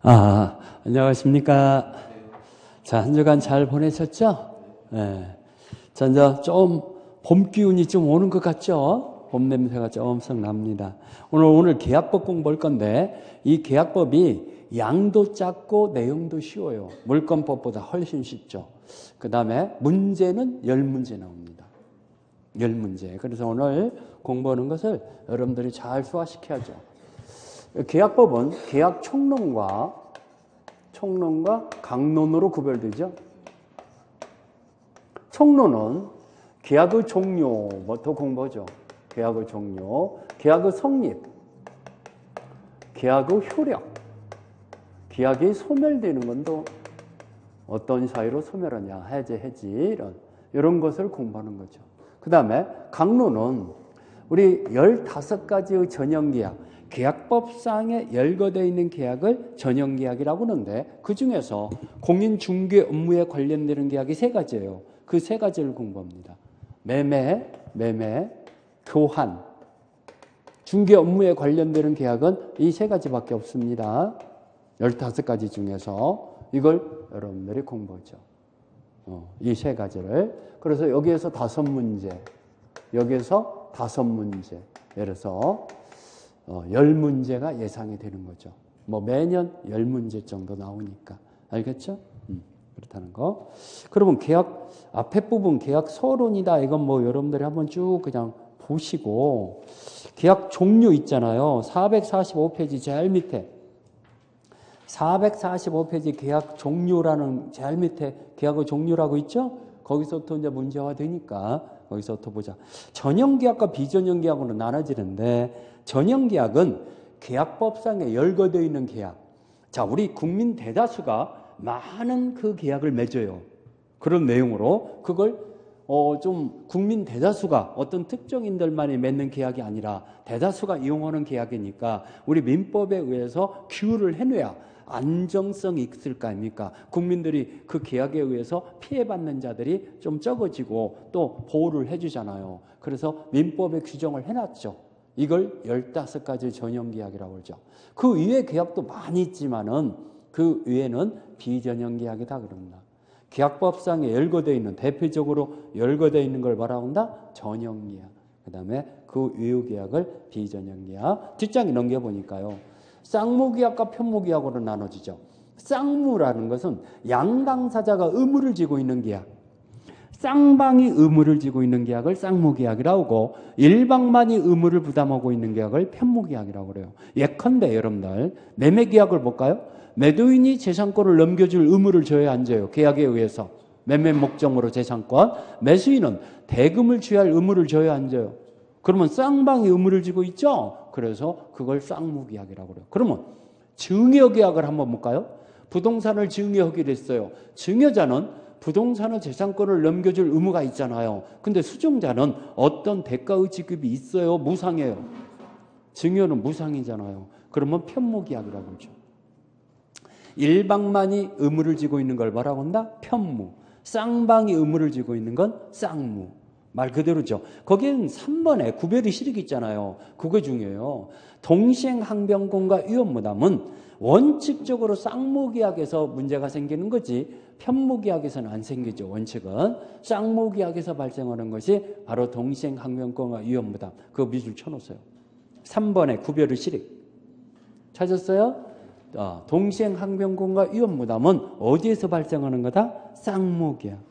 안녕하십니까. 자, 한 주간 잘 보내셨죠? 네. 자, 이제 좀 봄 기운이 좀 오는 것 같죠? 봄 냄새가 조금씩 납니다. 오늘 계약법 공부할 건데, 이 계약법이 양도 작고 내용도 쉬워요. 물권법보다 훨씬 쉽죠. 그 다음에 문제는 10문제 나옵니다. 10문제. 그래서 오늘 공부하는 것을 여러분들이 잘 소화시켜야죠. 계약법은 계약 총론과 강론으로 구별되죠. 총론은 계약의 종료부터 공부하죠. 계약의 종료, 계약의 성립, 계약의 효력, 계약이 소멸되는 건 또 어떤 사유로 소멸하냐, 해지 이런 것을 공부하는 거죠. 그 다음에 강론은 우리 15가지의 전형계약, 계약법상에 열거되어 있는 계약을 전형계약이라고 하는데 그 중에서 공인중개 업무에 관련되는 계약이 3가지예요. 그 3가지를 공부합니다. 매매, 교환, 중개 업무에 관련되는 계약은 이 3가지밖에 없습니다. 15가지 중에서 이걸 여러분들이 공부하죠. 이 3가지를. 그래서 여기에서 5문제, 여기에서 5문제, 예를 들어서 10문제가 예상이 되는 거죠. 뭐 매년 10문제 정도 나오니까. 알겠죠? 그렇다는 거. 그러면 계약, 앞에 부분 계약 서론이다. 이건 뭐 여러분들이 한번 쭉 그냥 보시고, 계약 종료 있잖아요. 445페이지 제일 밑에. 445페이지 계약 종료라는 제일 밑에 계약의 종료라고 있죠? 거기서부터 이제 문제화 되니까 거기서부터 보자. 전형계약과 비전형계약으로 나눠지는데 전형계약은 계약법상에 열거되어 있는 계약. 자, 우리 국민 대다수가 많은 그 계약을 맺어요. 그런 내용으로 그걸 좀 국민 대다수가 어떤 특정인들만이 맺는 계약이 아니라 대다수가 이용하는 계약이니까 우리 민법에 의해서 규율을 해놔야 안정성이 있을 거 아닙니까? 국민들이 그 계약에 의해서 피해받는 자들이 좀 적어지고 또 보호를 해주잖아요. 그래서 민법에 규정을 해놨죠. 이걸 15가지 전형계약이라고 그러죠. 그 위에 계약도 많이 있지만은 그 위에는 비전형계약이다 그럽니다. 계약법상에 열거되어 있는, 대표적으로 열거되어 있는 걸 뭐라고 한다? 전형계약. 그 다음에 그 외의 계약을 비전형계약. 뒷장에 넘겨보니까요. 쌍무계약과 편무계약으로 나눠지죠. 쌍무라는 것은 양당사자가 의무를 지고 있는 계약, 쌍방이 의무를 지고 있는 계약을 쌍무계약이라고 하고 일방만이 의무를 부담하고 있는 계약을 편무계약이라고 그래요. 예컨대 여러분들 매매계약을 볼까요? 매도인이 재산권을 넘겨줄 의무를 져야 안 져요. 계약에 의해서 매매 목적으로 재산권. 매수인은 대금을 취할 의무를 져야 안 져요. 그러면 쌍방이 의무를 지고 있죠. 그래서 그걸 쌍무계약이라고 그래요. 그러면 증여계약을 한번 볼까요? 부동산을 증여하기로 했어요. 증여자는 부동산의 재산권을 넘겨줄 의무가 있잖아요. 근데 수증자는 어떤 대가의 지급이 있어요? 무상이에요. 증여는 무상이잖아요. 그러면 편무계약이라고 그러죠. 일방만이 의무를 지고 있는 걸 뭐라고 한다? 편무. 쌍방이 의무를 지고 있는 건 쌍무. 말 그대로죠. 거기는 3번에 구별이 실익이 있잖아요. 그거 중요해요. 동시행항변권과 위험무담은 원칙적으로 쌍무계약에서 문제가 생기는 거지 편무계약에서는 안 생기죠. 원칙은 쌍무계약에서 발생하는 것이 바로 동시행항변권과 위험무담. 그 밑줄 쳐놓으세요. 3번에 구별의 실익 찾았어요? 동시행항변권과 위험무담은 어디에서 발생하는 거다? 쌍무계약.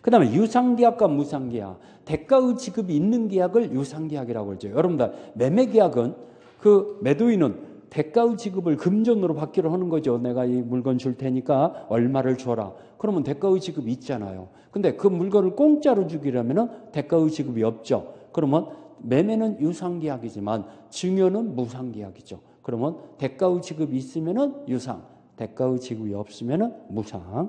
그 다음에 유상계약과 무상계약. 대가의 지급이 있는 계약을 유상계약이라고 그러죠. 여러분들 매매계약은 그 매도인은 대가의 지급을 금전으로 받기로 하는 거죠. 내가 이 물건 줄 테니까 얼마를 줘라. 그러면 대가의 지급이 있잖아요. 근데 그 물건을 공짜로 주기라면 대가의 지급이 없죠. 그러면 매매는 유상계약이지만 증여는 무상계약이죠. 그러면 대가의 지급이 있으면 유상, 대가의 지급이 없으면 무상.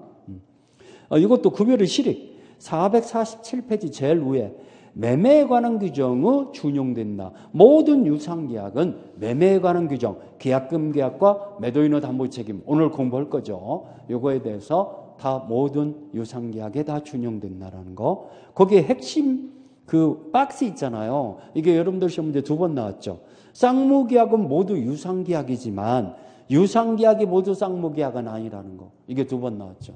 이것도 구별의 실익. 447페이지 제일 위에 매매에 관한 규정이 준용된다. 모든 유상계약은 매매에 관한 규정, 계약금 계약과 매도인의 담보 책임 오늘 공부할 거죠. 이거에 대해서 다 모든 유상계약에 다 준용된다라는 거. 거기에 핵심 그 박스 있잖아요. 이게 여러분들 시험 문제 2번 나왔죠. 쌍무계약은 모두 유상계약이지만 유상계약이 모두 쌍무계약은 아니라는 거. 이게 두 번 나왔죠.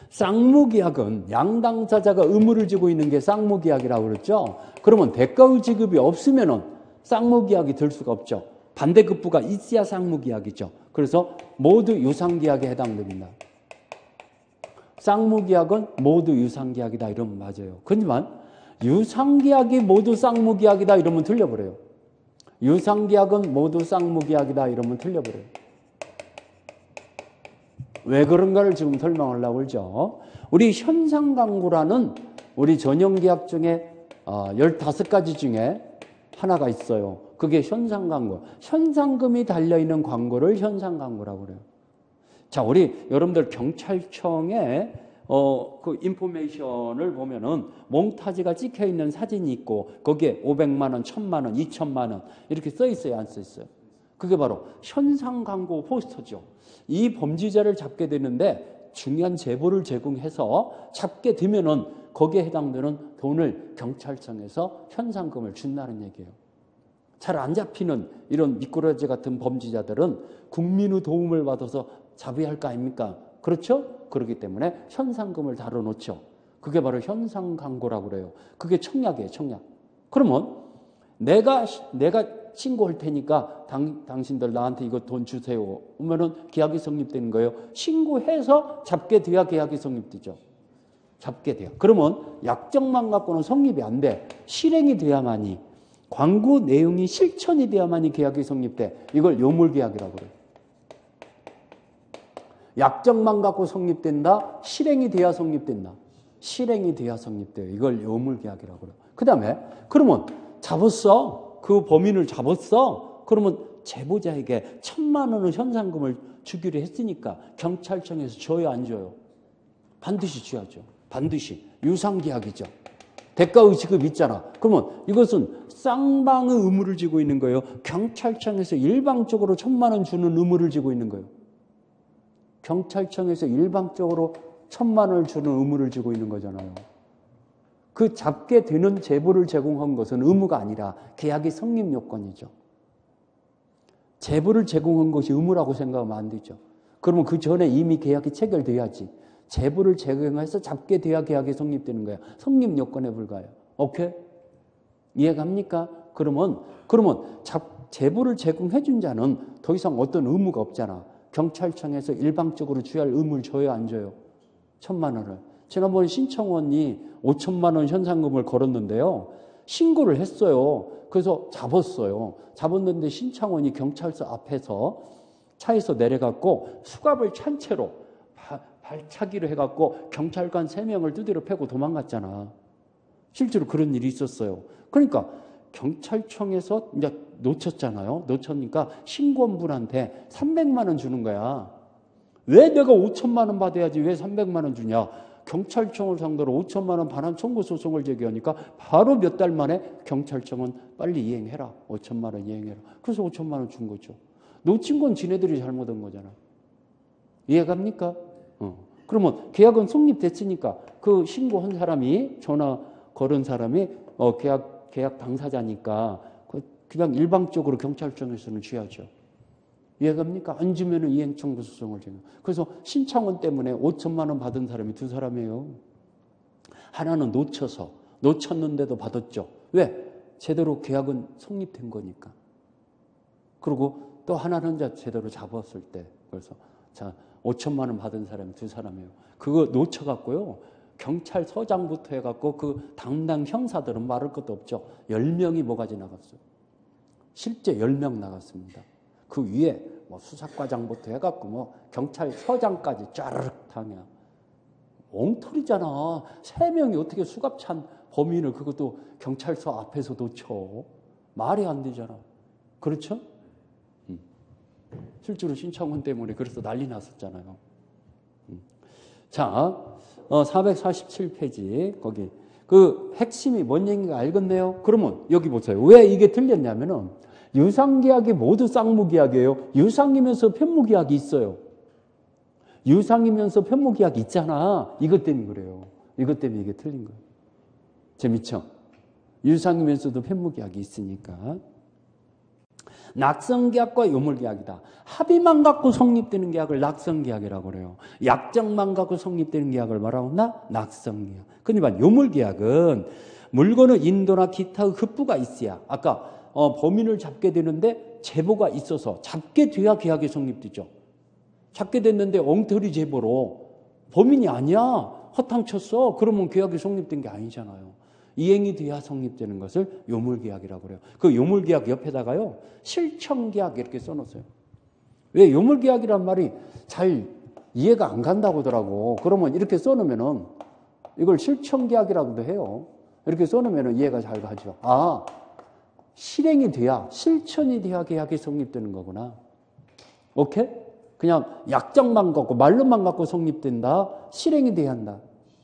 쌍무계약은 양당사자가 의무를 지고 있는 게 쌍무계약이라고 그랬죠. 그러면 대가의 지급이 없으면은 쌍무계약이 될 수가 없죠. 반대급부가 있어야 쌍무계약이죠. 그래서 모두 유상계약에 해당됩니다. 쌍무계약은 모두 유상계약이다 이러면 맞아요. 그렇지만 유상계약이 모두 쌍무계약이다 이러면 틀려버려요. 유상계약은 모두 쌍무계약이다 이러면 틀려버려요. 왜 그런가를 지금 설명하려고 그러죠. 우리 현상광고라는 우리 전형계약 중에 15가지 중에 하나가 있어요. 그게 현상광고. 현상금이 달려있는 광고를 현상광고라고 그래요. 자, 우리 여러분들 경찰청에 그 인포메이션을 보면은 몽타주가 찍혀 있는 사진이 있고 거기에 500만 원, 1000만 원, 2000만 원 이렇게 써 있어요, 안 써 있어요? 그게 바로 현상 광고 포스터죠. 이 범죄자를 잡게 되는데 중요한 제보를 제공해서 잡게 되면은 거기에 해당되는 돈을 경찰청에서 현상금을 준다는 얘기예요. 잘 안 잡히는 이런 미꾸라지 같은 범죄자들은 국민의 도움을 받아서 잡아야 할 거 아닙니까? 그렇죠? 그렇기 때문에 현상금을 다뤄놓죠. 그게 바로 현상 광고라고 그래요. 그게 청약이에요, 청약. 그러면 내가 신고할 테니까 당신들 나한테 이거 돈 주세요. 그러면은 계약이 성립되는 거예요. 신고해서 잡게 돼야 계약이 성립되죠. 잡게 돼요. 그러면 약정만 갖고는 성립이 안 돼. 실행이 돼야만이, 광고 내용이 실천이 돼야만이 계약이 성립돼. 이걸 요물계약이라고 그래요. 약정만 갖고 성립된다. 실행이 돼야 성립된다. 실행이 돼야 성립돼요. 이걸 요물계약이라고 그래요. 그 다음에 그러면 잡았어. 그 범인을 잡았어. 그러면 제보자에게 1000만 원의 현상금을 주기로 했으니까 경찰청에서 줘요, 안 줘요? 반드시 줘야죠. 반드시. 유상계약이죠. 대가의 지급 있잖아. 그러면 이것은 쌍방의 의무를 지고 있는 거예요. 경찰청에서 일방적으로 1000만 원 주는 의무를 지고 있는 거예요. 경찰청에서 일방적으로 1000만 원을 주는 의무를 지고 있는 거잖아요. 그 잡게 되는 제보를 제공한 것은 의무가 아니라 계약의 성립 요건이죠. 제보를 제공한 것이 의무라고 생각하면 안 되죠. 그러면 그 전에 이미 계약이 체결돼야지. 제보를 제공해서 잡게 돼야 계약이 성립되는 거야. 성립 요건에 불과해요. 오케이? 이해갑니까? 그러면 제보를 제공해 준 자는 더 이상 어떤 의무가 없잖아. 경찰청에서 일방적으로 줘야 할 의무를 줘요, 안 줘요? 1000만 원을. 지난번에 신청원이 5천만 원 현상금을 걸었는데요. 신고를 했어요. 그래서 잡았어요. 잡았는데 신청원이 경찰서 앞에서 차에서 내려갖고 수갑을 찬 채로 발차기로 해갖고 경찰관 3명을 두드려 패고 도망갔잖아. 실제로 그런 일이 있었어요. 그러니까 경찰청에서 이제 놓쳤잖아요. 놓쳤으니까 신고원분한테 300만 원 주는 거야. 왜 내가 5천만 원 받아야지 왜 300만 원 주냐. 경찰청을 상대로 5천만 원 반환 청구 소송을 제기하니까 바로 몇 달 만에 경찰청은 빨리 이행해라. 5천만 원 이행해라. 그래서 5천만 원 준 거죠. 놓친 건 지네들이 잘못한 거잖아. 이해갑니까? 그러면 계약은 성립됐으니까 그 신고한 사람이 전화 걸은 사람이 계약 당사자니까 그냥 일방적으로 경찰청에서는 줘야죠. 이해갑니까? 안 주면은 이행 청구 소송을 제기. 그래서 신청원 때문에 5천만 원 받은 사람이 2사람이에요. 하나는 놓쳤는데도 받았죠. 왜? 제대로 계약은 성립된 거니까. 그리고 또 하나는 제대로 잡았을 때. 그래서 5천만 원 받은 사람이 2사람이에요. 그거 놓쳐갖고요. 경찰서장부터 해갖고 그 담당 형사들은 말할 것도 없죠. 10명이 뭐가지 나갔어요. 실제 10명 나갔습니다. 그 위에 수사과장부터 해갖고 경찰서장까지 짜르륵 당해. 엉터리잖아. 3명이 어떻게 수갑찬 범인을 그것도 경찰서 앞에서 놓쳐. 말이 안 되잖아. 그렇죠? 실제로 신청원 때문에 그래서 난리 났었잖아요. 자, 447페이지 거기 그 핵심이 뭔 얘기인가 알겠네요. 그러면 여기 보세요. 왜 이게 틀렸냐면은 유상계약이 모두 쌍무계약이에요. 유상이면서 편무계약이 있어요. 유상이면서 편무계약이 있잖아. 이것 때문에 그래요. 이것 때문에 이게 틀린 거예요. 재밌죠? 유상이면서도 편무계약이 있으니까. 낙성계약과 요물계약이다. 합의만 갖고 성립되는 계약을 낙성계약이라고 그래요. 약정만 갖고 성립되는 계약을 뭐라고 한다? 낙성계약. 그러니까 요물계약은 물건의 인도나 기타의 급부가 있어야, 아까 범인을 잡게 되는데 제보가 있어서 잡게 돼야 계약이 성립되죠. 잡게 됐는데 엉터리 제보로 범인이 아니야, 허탕쳤어, 그러면 계약이 성립된 게 아니잖아요. 이행이 돼야 성립되는 것을 요물계약이라고 그래요. 그 요물계약 옆에다가요, 실천계약 이렇게 써놓으세요. 왜 요물계약이란 말이 잘 이해가 안 간다고 하더라고. 그러면 이렇게 써놓으면은 이걸 실천계약이라고도 해요. 이렇게 써놓으면은 이해가 잘 가죠. 아, 실행이 돼야, 실천이 돼야 계약이 성립되는 거구나. 오케이? 그냥 약정만 갖고 말로만 갖고 성립된다. 실행이 돼야 한다.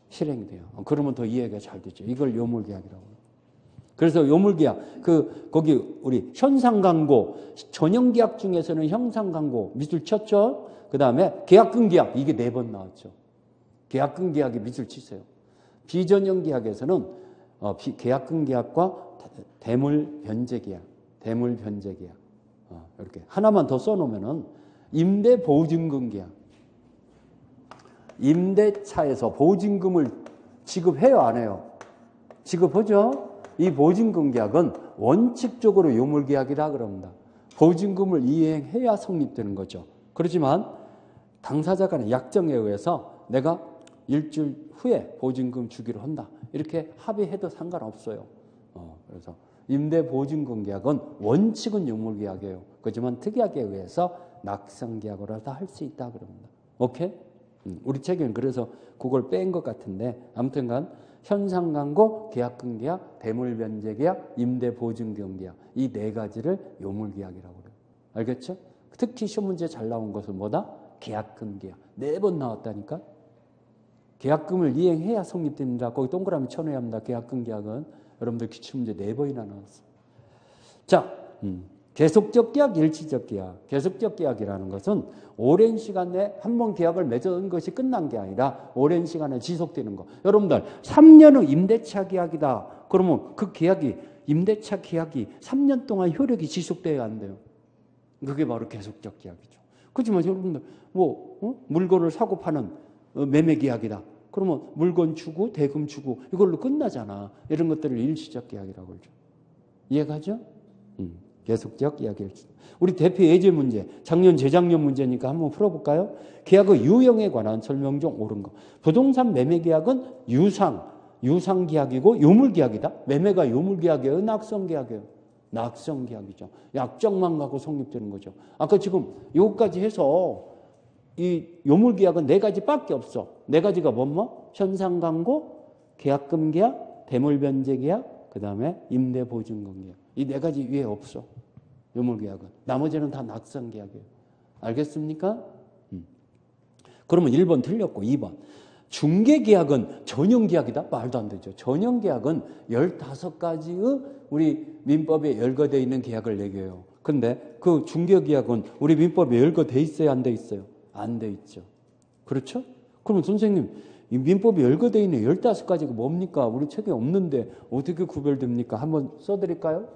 실행이 돼요. 그러면 더 이해가 잘 되죠. 이걸 요물계약이라고 해요. 그래서 요물계약, 거기 우리 현상광고, 전형계약 중에서는 현상광고 밑줄 쳤죠. 그 다음에 계약근계약, 이게 4번 나왔죠. 계약근계약이 밑줄 치세요. 비전형계약에서는 계약근계약과 대물변제계약, 대물변제계약 이렇게 하나만 더 써놓으면은 임대보증금계약. 임대차에서 보증금을 지급해요, 안 해요? 지급하죠? 이 보증금 계약은 원칙적으로 요물계약이라 그럽니다. 보증금을 이행해야 성립되는 거죠. 그렇지만 당사자 간의 약정에 의해서 내가 일주일 후에 보증금 주기로 한다. 이렇게 합의해도 상관없어요. 그래서 임대보증금 계약은 원칙은 요물계약이에요. 그렇지만 특약에 의해서 낙성계약으로 다 할 수 있다 그럽니다. 오케이? 우리 책에는 그래서 그걸 뺀 것 같은데 아무튼간 현상광고, 계약근계약, 대물변제계약, 임대보증금계약 이 4가지를 요물계약이라고 그래요. 알겠죠? 특히 시험 문제 잘 나온 것은 뭐다? 계약근계약. 4번 나왔다니까? 계약금을 이행해야 성립됩니다. 거기 동그라미 쳐넣어야 합니다. 계약근계약은. 여러분들 기출문제 4번이나 나왔어요. 자, 계속적 계약, 일시적 계약. 계속적 계약이라는 것은 오랜 시간 내에 한 번 계약을 맺은 것이 끝난 게 아니라 오랜 시간에 지속되는 거. 여러분들 3년의 임대차 계약이다. 그러면 그 계약이, 임대차 계약이 3년 동안 효력이 지속돼야 한대요. 그게 바로 계속적 계약이죠. 그렇지만 여러분들 물건을 사고 파는 매매 계약이다. 그러면 물건 주고 대금 주고 이걸로 끝나잖아. 이런 것들을 일시적 계약이라고 그러죠. 이해가죠? 계속적 계약일. 우리 대표 예제 문제, 작년 재작년 문제니까 한번 풀어볼까요? 계약의 유형에 관한 설명 중 옳은 거. 부동산 매매 계약은 유상 계약이고 요물 계약이다. 매매가 요물 계약이에요, 낙성 계약이에요. 낙성 계약이죠. 약정만 갖고 성립되는 거죠. 아까 지금 여기까지 해서 이 요물 계약은 4가지밖에 없어. 4가지가 뭐? 현상광고, 계약금 계약, 대물변제 계약, 그 다음에 임대보증금 계약. 이 4가지 위에 없어. 요물계약은. 나머지는 다 낙성계약이에요. 알겠습니까? 그러면 1번 틀렸고 2번. 중개계약은 전형계약이다? 말도 안 되죠. 전형계약은 15가지의 우리 민법에 열거되어 있는 계약을 얘기해요. 근데 그 중개계약은 우리 민법에 열거되어 있어요? 안 돼 있어요? 안 돼 있죠. 그렇죠? 그러면 선생님, 이 민법에 열거되어 있는 15가지가 뭡니까? 우리 책에 없는데 어떻게 구별됩니까? 한번 써드릴까요?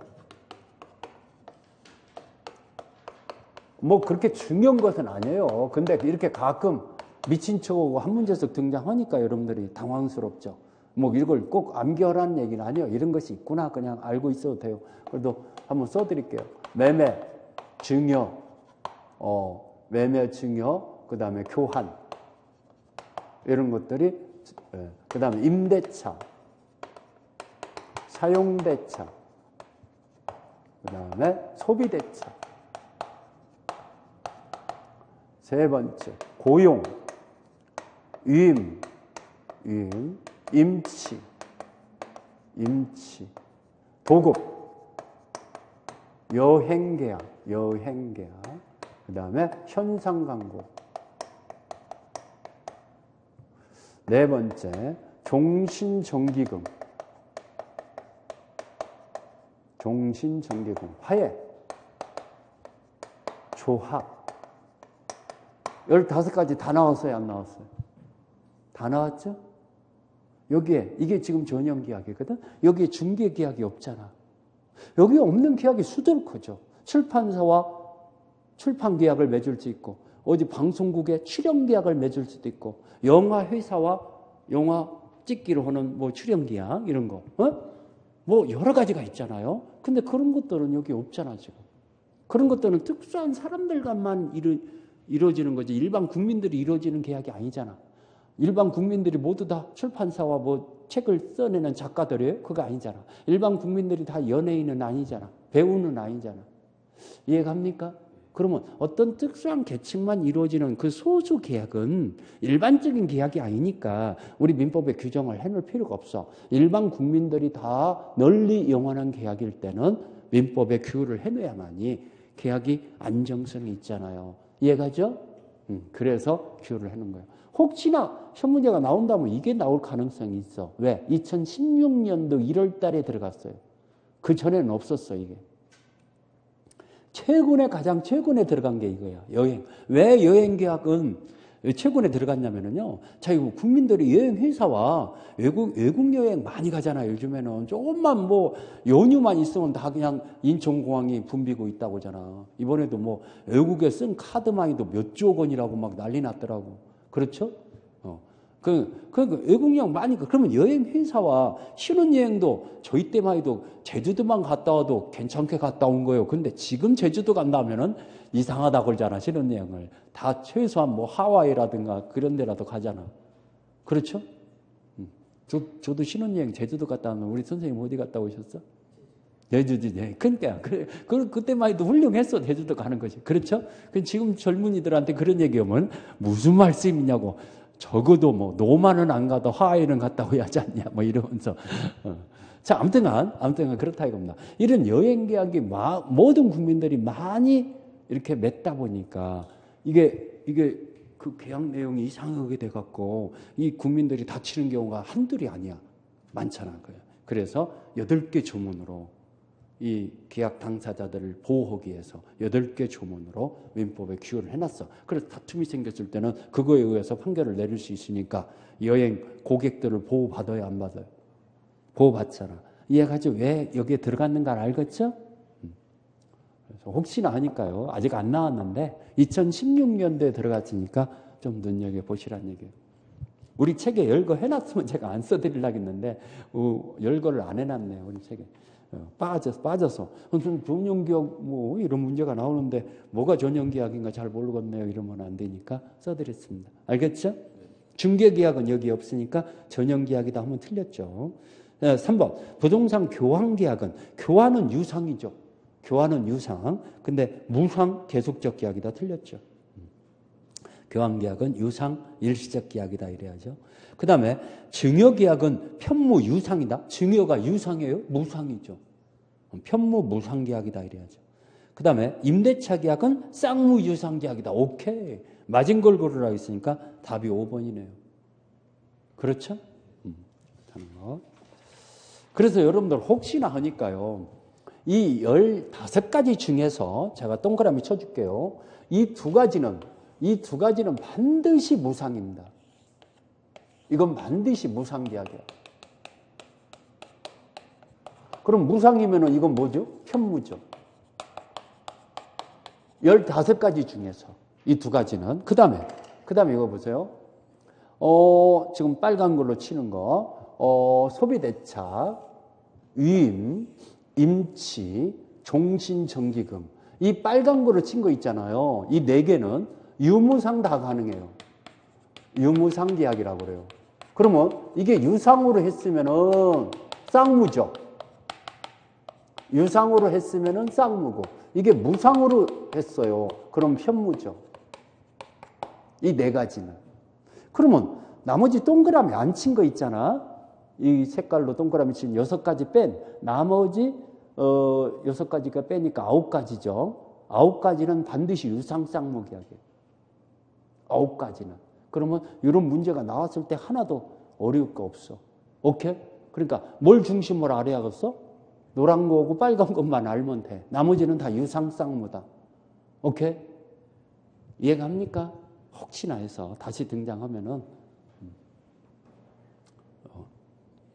뭐 그렇게 중요한 것은 아니에요. 근데 이렇게 가끔 미친 척하고 한 문제씩 등장하니까 여러분들이 당황스럽죠. 뭐 이걸 꼭 암기하라는 얘기는 아니에요. 이런 것이 있구나 그냥 알고 있어도 돼요. 그래도 한번 써드릴게요. 매매, 증여, 매매, 증여, 그 다음에 교환 이런 것들이, 그 다음에 임대차, 사용대차, 그 다음에 소비대차. 3번째, 고용, 임치, 도급, 여행계약, 그 다음에 현상광고. 4번째, 종신정기금, 화해, 조합. 15가지 다 나왔어요, 안 나왔어요? 다 나왔죠? 여기에, 이게 지금 전형계약이거든? 여기에 중개계약이 없잖아. 여기 없는 계약이 수두룩하죠. 출판사와 출판 계약을 맺을 수 있고, 어디 방송국에 출연 계약을 맺을 수도 있고, 영화 회사와 영화 찍기로 하는 뭐 출연 계약 이런 거, 뭐 여러 가지가 있잖아요. 근데 그런 것들은 여기 없잖아 지금. 그런 것들은 특수한 사람들과만 이루어지는 거지. 일반 국민들이 이루어지는 계약이 아니잖아. 일반 국민들이 모두 다 출판사와 뭐 책을 써내는 작가들이에요? 그거 아니잖아. 일반 국민들이 다 연예인은 아니잖아. 배우는 아니잖아. 이해갑니까? 그러면 어떤 특수한 계층만 이루어지는 그 소수 계약은 일반적인 계약이 아니니까 우리 민법에 규정을 해놓을 필요가 없어. 일반 국민들이 다 널리 영원한 계약일 때는 민법에 규율을 해놓아야만이 계약이 안정성이 있잖아요. 이해가죠? 그래서 규율을 해놓은 거예요. 혹시나 시험 문제가 나온다면 이게 나올 가능성이 있어. 왜? 2016년도 1월 달에 들어갔어요. 그 전에는 없었어, 이게. 가장 최근에 들어간 게 이거야. 여행. 왜 여행 계약은 최근에 들어갔냐면요. 자기 국민들이 여행 회사와 외국 여행 많이 가잖아요. 요즘에는 조금만 뭐 연휴만 있으면 다 그냥 인천공항이 붐비고 있다고 하잖아. 이번에도 뭐 외국에 쓴 카드만이도 몇 조 원이라고 막 난리 났더라고. 그렇죠? 외국 여행 많이 가. 그러면 여행 회사와 신혼여행도 저희 때만 해도 제주도만 갔다 와도 괜찮게 갔다 온 거예요. 근데 지금 제주도 간다면은 이상하다 그러잖아, 신혼여행을. 다 최소한 뭐 하와이라든가 그런 데라도 가잖아. 그렇죠? 저도 신혼여행 제주도 갔다 오면 우리 선생님 어디 갔다 오셨어? 제주도. 그러니까 그때만 해도 훌륭했어. 제주도 가는 거지. 그렇죠? 지금 젊은이들한테 그런 얘기하면 무슨 말씀이냐고. 적어도 뭐 노만은 안 가도 하와이는 갔다 오야 하지 않냐 뭐 이러면서. 자, 아무튼간 그렇다 이겁니다. 이런 여행 계약이 모든 국민들이 많이 이렇게 맺다 보니까 이게 그 계약 내용이 이상하게 돼 갖고 이 국민들이 다치는 경우가 한둘이 아니야. 많잖아. 그래서 8개 조문으로 이 계약 당사자들을 보호하기 위해서 8개 조문으로 민법에 규율을 해놨어. 그래서 다툼이 생겼을 때는 그거에 의해서 판결을 내릴 수 있으니까 여행 고객들을 보호받아야 안 받아요? 보호받잖아. 이해가지? 왜 여기에 들어갔는가 알겠죠? 그래서 혹시나 하니까요. 아직 안 나왔는데 2016년도에 들어갔으니까 좀 눈여겨보시란 얘기예요. 우리 책에 열거 해놨으면 제가 안 써드리려고 했는데 열거를 안 해놨네요. 우리 책에. 빠져서 전용기약 뭐 이런 문제가 나오는데 뭐가 전용기약인가 잘 모르겠네요. 이러면 안 되니까 써드렸습니다. 알겠죠? 중개계약은 여기 없으니까 전용계약이다 하면 틀렸죠. 3번 부동산 교환계약은 교환은 유상이죠. 교환은 유상. 근데 무상 계속적 계약이다 틀렸죠. 교환계약은 유상 일시적 계약이다 이래야죠. 그 다음에 증여계약은 편무유상이다. 증여가 유상이에요? 무상이죠. 편무무상계약이다 이래야죠. 그 다음에 임대차 계약은 쌍무유상계약이다. 오케이. 맞은 걸 고르라고 했으니까 답이 5번이네요. 그렇죠? 그래서 여러분들 혹시나 하니까요. 이 15가지 중에서 제가 동그라미 쳐줄게요. 이 두 가지는 반드시 무상입니다. 이건 반드시 무상계약이에요. 그럼 무상이면은 이건 뭐죠? 편무죠. 15가지 중에서 이 두 가지는. 그 다음에 이거 보세요. 지금 빨간 걸로 치는 거, 소비대차, 위임, 임치, 종신정기금. 이 빨간 걸로 친 거 있잖아요. 이 4개는 유무상 다 가능해요. 유무상 계약이라고 그래요. 그러면 이게 유상으로 했으면은 쌍무죠. 유상으로 했으면은 쌍무고, 이게 무상으로 했어요. 그럼 편무죠. 이 4가지는. 그러면 나머지 동그라미 안 친 거 있잖아. 이 색깔로 동그라미 친 6가지 뺀 나머지 6가지가 빼니까 9가지죠. 9가지는 반드시 유상 쌍무 계약이에요. 9가지는. 그러면 이런 문제가 나왔을 때 하나도 어려울 거 없어. 오케이? 그러니까 뭘 중심으로 알아야겠어? 노란 거고 빨간 것만 알면 돼. 나머지는 다 유상 쌍무다. 오케이? 이해갑니까? 혹시나 해서 다시 등장하면은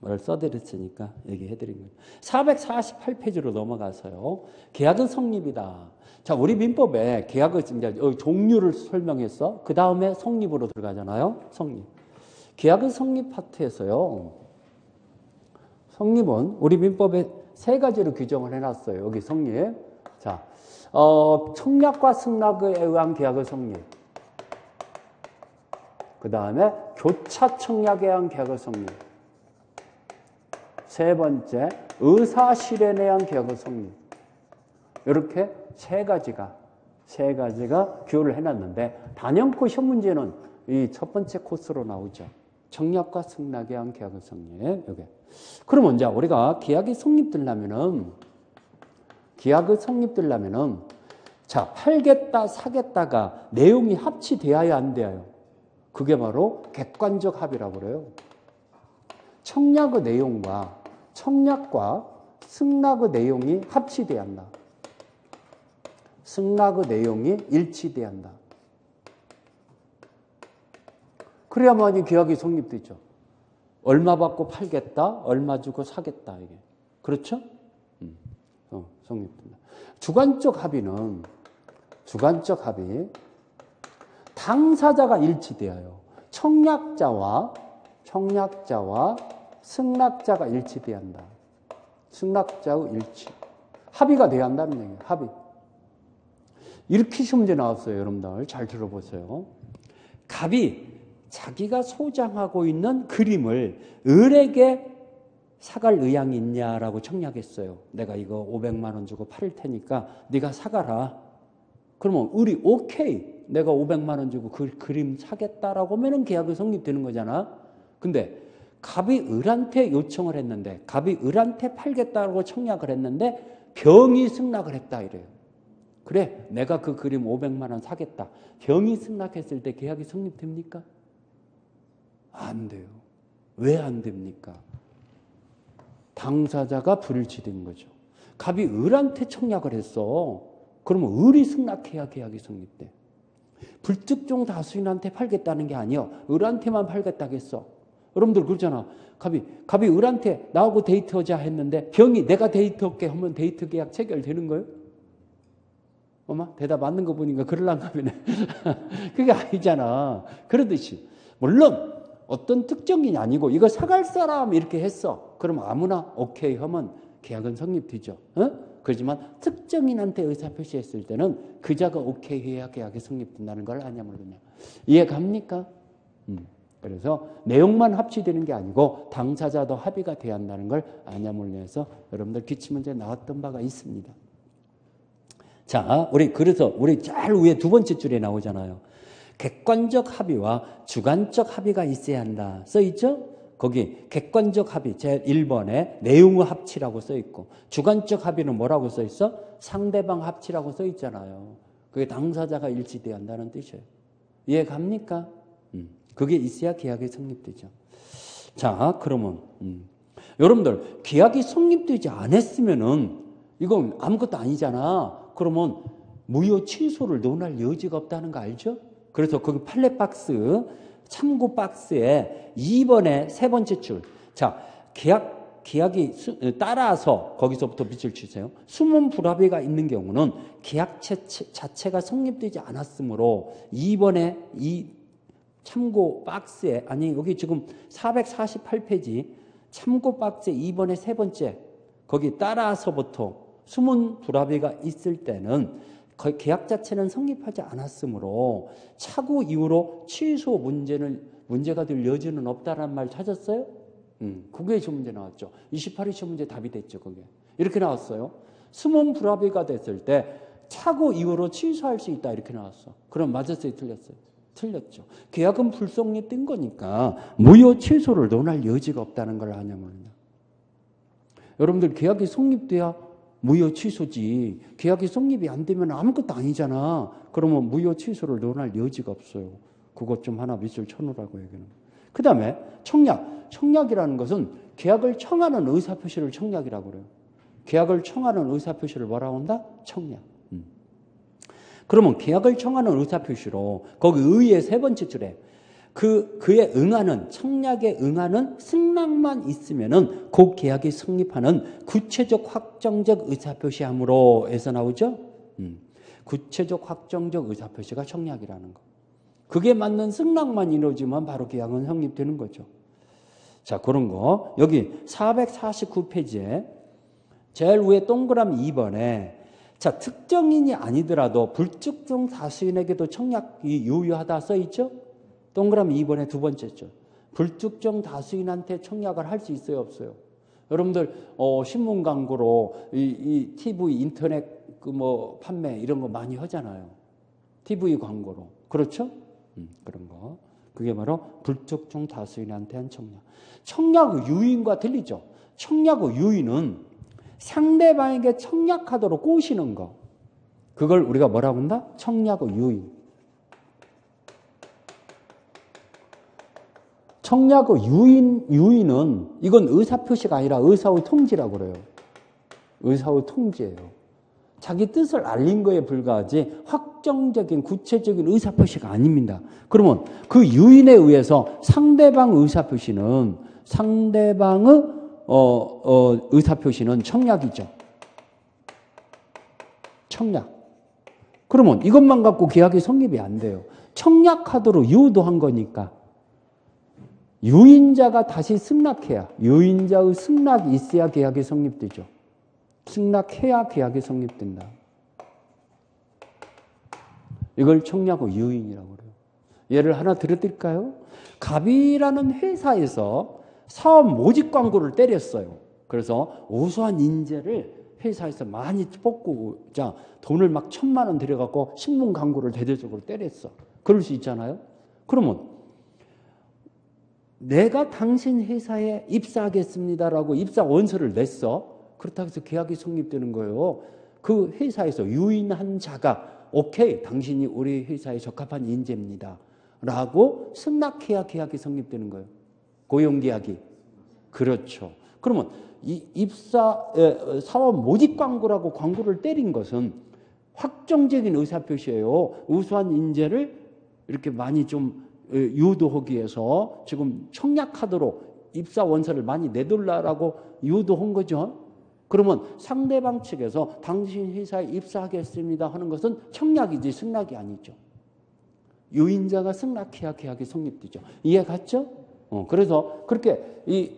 뭘 써드렸으니까 얘기해드린 거예요. 448페이지로 넘어가서요. 계약은 성립이다. 자, 우리 민법에 계약의 이제 종류를 설명했어. 그 다음에 성립으로 들어가잖아요. 성립. 계약의 성립 파트에서요. 성립은 우리 민법에 세 가지로 규정을 해놨어요. 여기 성립. 자, 청약과 승낙에 의한 계약의 성립. 그 다음에 교차 청약에 의한 계약의 성립. 세 번째, 의사 실현에 의한 계약의 성립. 이렇게 세 가지가 규율을 해놨는데 단연코 시험 문제는 이 첫 번째 코스로 나오죠. 청약과 승낙에 의한 계약의 성립. 요게. 그러면 이제 우리가 계약이 성립되려면은 자, 팔겠다, 사겠다가 내용이 합치돼야 안 돼요. 그게 바로 객관적 합의라고 그래요. 청약의 내용과 청약과 승낙의 내용이 합치돼야 한다. 승낙의 내용이 일치돼야 한다. 그래야만이 계약이 성립되죠. 얼마 받고 팔겠다, 얼마 주고 사겠다, 이게. 그렇죠? 성립된다. 주관적 합의, 당사자가 일치되어요. 청약자와 승낙자가 일치돼야 한다. 승낙자의 일치. 합의가 돼야 한다는 얘기예요. 합의. 이렇게 시험 문제 나왔어요. 여러분들 잘 들어보세요. 갑이 자기가 소장하고 있는 그림을 을에게 사갈 의향이 있냐라고 청약했어요. 내가 이거 500만 원 주고 팔을 테니까 네가 사가라. 그러면 을이 오케이. 내가 500만 원 주고 그 그림 사겠다라고 하면 계약이 성립되는 거잖아. 근데 갑이 을한테 요청을 했는데 갑이 을한테 팔겠다고 청약을 했는데 병이 승낙을 했다 이래요. 그래, 내가 그 그림 500만 원 사겠다. 병이 승낙했을 때 계약이 성립됩니까? 안 돼요. 왜 안 됩니까? 당사자가 불일치된 거죠. 갑이 을한테 청약을 했어. 그러면 을이 승낙해야 계약이 성립돼. 불특정 다수인한테 팔겠다는 게 아니야. 을한테만 팔겠다겠어. 여러분들 그러잖아. 갑이 을한테 나하고 데이트하자 했는데 병이 내가 데이트할게 하면 데이트 계약 체결되는 거예요? 엄마 대답 맞는 거 보니까 그럴란가 보네. 그게 아니잖아. 그러듯이 물론 어떤 특정인이 아니고 이거 사갈 사람 이렇게 했어. 그럼 아무나 오케이 하면 계약은 성립되죠. 그렇지만 특정인한테 의사표시했을 때는 그자가 오케이 해야 계약이 성립된다는 걸 아냐 모르냐. 이해 갑니까? 그래서 내용만 합치되는 게 아니고 당사자도 합의가 돼야 한다는 걸 아냐 모르냐해서 여러분들 기출문제 나왔던 바가 있습니다. 자, 그래서 우리 잘 위에 두 번째 줄에 나오잖아요. 객관적 합의와 주관적 합의가 있어야 한다. 써있죠? 거기 객관적 합의 제1번에 내용의 합치라고 써있고 주관적 합의는 뭐라고 써있어? 상대방 합치라고 써있잖아요. 그게 당사자가 일치돼야 한다는 뜻이에요. 이해 갑니까? 그게 있어야 계약이 성립되죠. 자, 그러면 여러분들 계약이 성립되지 않았으면은 이건 아무것도 아니잖아. 그러면 무효 취소를 논할 여지가 없다는 거 알죠? 그래서 거기 판례 박스, 참고 박스에 2번에 세 번째 줄. 자, 계약이 따라서 거기서부터 밑줄 치세요. 숨은 불합의가 있는 경우는 계약 자체가 성립되지 않았으므로 2번에 이 참고 박스에, 아니, 여기 지금 448페이지 참고 박스에 2번에 세 번째, 거기 따라서부터 숨은 불합의가 있을 때는 계약 자체는 성립하지 않았으므로 차고 이후로 취소 문제가 될 여지는 없다라는 말 찾았어요? 그게 시험 문제 나왔죠. 28회 시험 문제 답이 됐죠, 그게. 이렇게 나왔어요. 숨은 불합의가 됐을 때 차고 이후로 취소할 수 있다, 이렇게 나왔어. 그럼 맞았어요, 틀렸어요? 틀렸죠. 계약은 불성립된 거니까 무효 취소를 논할 여지가 없다는 걸 아냐 모르냐. 여러분들 계약이 성립돼야 무효 취소지. 계약이 성립이 안 되면 아무것도 아니잖아. 그러면 무효 취소를 논할 여지가 없어요. 그것 좀 하나 밑줄 쳐놓으라고 얘기는. 그 다음에 청약. 청약이라는 것은 계약을 청하는 의사표시를 청약이라고 그래요. 계약을 청하는 의사표시를 뭐라고 한다? 청약. 그러면 계약을 청하는 의사표시로 거기 의의 세 번째 줄에 그에 응하는, 청약에 응하는 승낙만 있으면은 그 계약이 성립하는 구체적 확정적 의사표시함으로 에서 나오죠? 구체적 확정적 의사표시가 청약이라는 거. 그게 맞는 승낙만 이루어지면 바로 계약은 성립되는 거죠. 자, 그런 거. 여기 449페이지에 제일 위에 동그라미 2번에 자, 특정인이 아니더라도 불특정 다수인에게도 청약이 유효하다 써 있죠? 동그라미 2번에 두 번째죠. 불특정 다수인한테 청약을 할 수 있어요, 없어요? 여러분들 신문 광고로 이 TV, 인터넷 판매 이런 거 많이 하잖아요. TV 광고로. 그렇죠? 그런 거. 그게 바로 불특정 다수인한테 한 청약. 청약 유인과 틀리죠. 청약 유인은 상대방에게 청약하도록 꼬시는 거. 그걸 우리가 뭐라고 한다? 청약 유인. 청약 유인은 이건 의사표시가 아니라 의사의 통지라고 그래요. 의사의 통지예요. 자기 뜻을 알린 거에 불과하지 확정적인 구체적인 의사표시가 아닙니다. 그러면 그 유인에 의해서 상대방 의사표시는 상대방의 의사표시는 청약이죠. 청약. 그러면 이것만 갖고 계약이 성립이 안 돼요. 청약하도록 유도한 거니까 유인자가 다시 승낙해야 유인자의 승낙이 있어야 계약이 성립되죠. 승낙해야 계약이 성립된다. 이걸 청약의 유인이라고 그래요. 예를 하나 들어드릴까요? 갑이라는 회사에서 사업 모집 광고를 때렸어요. 그래서 우수한 인재를 회사에서 많이 뽑고자 돈을 막 1,000만 원 들여갖고 신문 광고를 대대적으로 때렸어. 그럴 수 있잖아요. 그러면 내가 당신 회사에 입사하겠습니다라고 입사 원서를 냈어. 그렇다고 해서 계약이 성립되는 거예요. 그 회사에서 유인한 자가 오케이, 당신이 우리 회사에 적합한 인재입니다. 라고 승낙해야 계약이 성립되는 거예요. 고용계약이. 그렇죠. 그러면 이 사업 모집 광고라고 광고를 때린 것은 확정적인 의사표시예요. 우수한 인재를 이렇게 많이 좀 유도하기 위해서 지금 청약하도록 입사 원서를 많이 내둘라라고 유도한 거죠. 그러면 상대방 측에서 당신 회사에 입사하겠습니다 하는 것은 청약이지 승낙이 아니죠. 유인자가 승낙해야 계약이 성립되죠. 이해 갔죠? 그래서 그렇게 이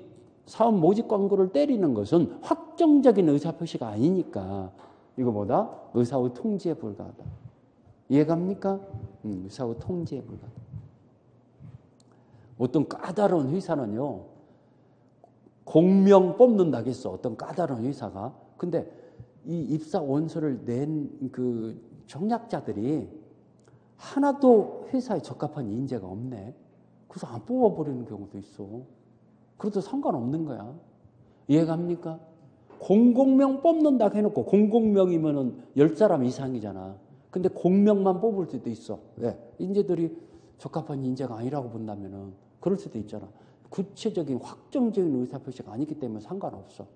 사업 모집 광고를 때리는 것은 확정적인 의사표시가 아니니까 이거보다 의사의 통지에 불과하다. 이해갑니까? 의사의 통지에 불과하다. 어떤 까다로운 회사는요. 공명 뽑는다겠어. 어떤 까다로운 회사가. 근데 이 입사 원서를 낸 그 청약자들이 하나도 회사에 적합한 인재가 없네. 그래서 안 뽑아버리는 경우도 있어. 그래도 상관없는 거야. 이해갑니까? 공공명 뽑는다 해놓고 공공명이면은 10사람 이상이잖아. 근데 공명만 뽑을 수도 있어. 왜? 인재들이 적합한 인재가 아니라고 본다면은 그럴 수도 있잖아. 구체적인 확정적인 의사표시가 아니기 때문에 상관없어.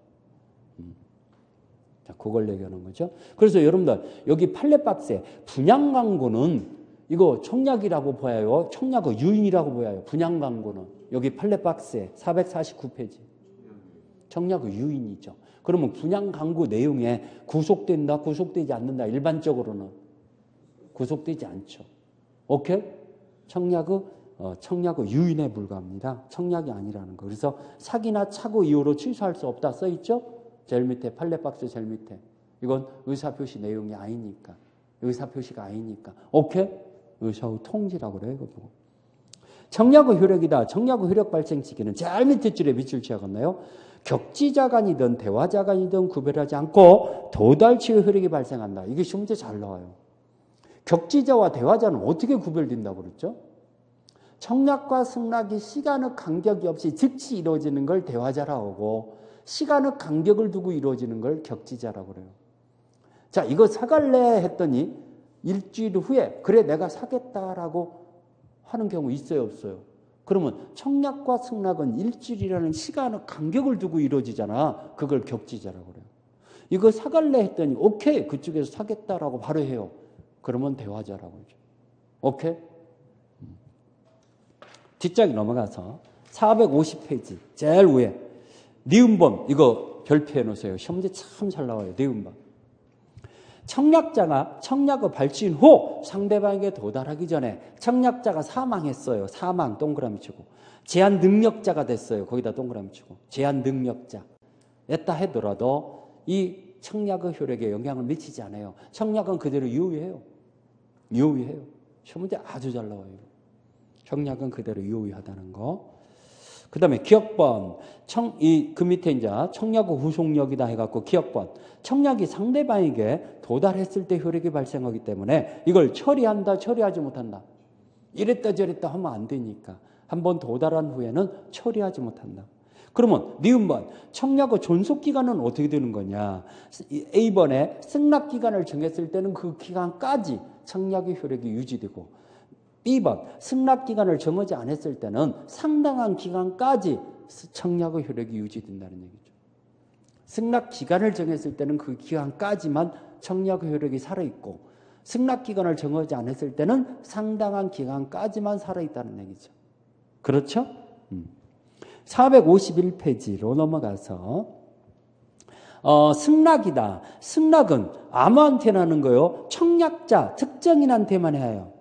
자, 그걸 얘기하는 거죠. 그래서 여러분들 여기 판례박스에 분양 광고는 이거 청약이라고 보여요. 청약의 유인이라고 보여요. 분양 광고는 여기 판례박스에 449페이지. 청약의 유인이죠. 그러면 분양 광고 내용에 구속된다, 구속되지 않는다. 일반적으로는 구속되지 않죠. 오케이? 청약의 유인에 불과합니다. 청약이 아니라는 거. 그래서 사기나 착오 이유로 취소할 수 없다 써 있죠? 제일 밑에 판례박스 제일 밑에. 이건 의사표시 내용이 아니니까. 의사표시가 아니니까. 오케이? 의사의 통지라고 그래요. 이거 보고. 청약의 효력이다. 청약의 효력 발생 시기는 제일 밑에 줄에 밑줄 치어갔나요? 격지자간이든 대화자간이든 구별하지 않고 도달치의 효력이 발생한다. 이게 시험 문제 잘 나와요. 격지자와 대화자는 어떻게 구별된다고 그랬죠? 청약과 승낙이 시간의 간격이 없이 즉시 이루어지는 걸 대화자라고 하고 시간의 간격을 두고 이루어지는 걸 격지자라고 그래요. 자, 이거 사갈래 했더니 일주일 후에 그래 내가 사겠다라고 하는 경우 있어요, 없어요? 그러면 청약과 승낙은 일주일이라는 시간의 간격을 두고 이루어지잖아. 그걸 격지자라고 그래요. 이거 사갈래 했더니 오케이 그쪽에서 사겠다라고 바로 해요. 그러면 대화자라고 하죠. 오케이? 뒷장이 넘어가서 450페이지 제일 위에 니은번 이거 별표해 놓으세요. 시험 문제 참 잘 나와요. 니은번. 청약자가 청약을 발신 후 상대방에게 도달하기 전에 청약자가 사망했어요. 사망 동그라미 치고. 제한 능력자가 됐어요. 거기다 동그라미 치고. 제한 능력자. 였다 하더라도 이 청약의 효력에 영향을 미치지 않아요. 청약은 그대로 유효해요. 유효해요. 시험 문제 아주 잘 나와요. 청약은 그대로 유효하다는 거. 그 다음에 기억번. 그 밑에 이제 청약 후 후속력이다 해갖고 기억번. 청약이 상대방에게 도달했을 때 효력이 발생하기 때문에 이걸 처리한다, 처리하지 못한다. 이랬다 저랬다 하면 안 되니까. 한번 도달한 후에는 처리하지 못한다. 그러면 니은번. 청약의 존속기간은 어떻게 되는 거냐. A번에 승낙기간을 정했을 때는 그 기간까지 청약의 효력이 유지되고 B번. 승낙기간을 정하지 않았을 때는 상당한 기간까지 청약의 효력이 유지된다는 얘기죠. 승낙기간을 정했을 때는 그 기간까지만 청약의 효력이 살아있고 승낙기간을 정하지 않았을 때는 상당한 기간까지만 살아있다는 얘기죠. 그렇죠? 451페이지로 넘어가서 승낙이다. 승낙은 아무한테나 하는 거요. 청약자, 특정인한테만 해요.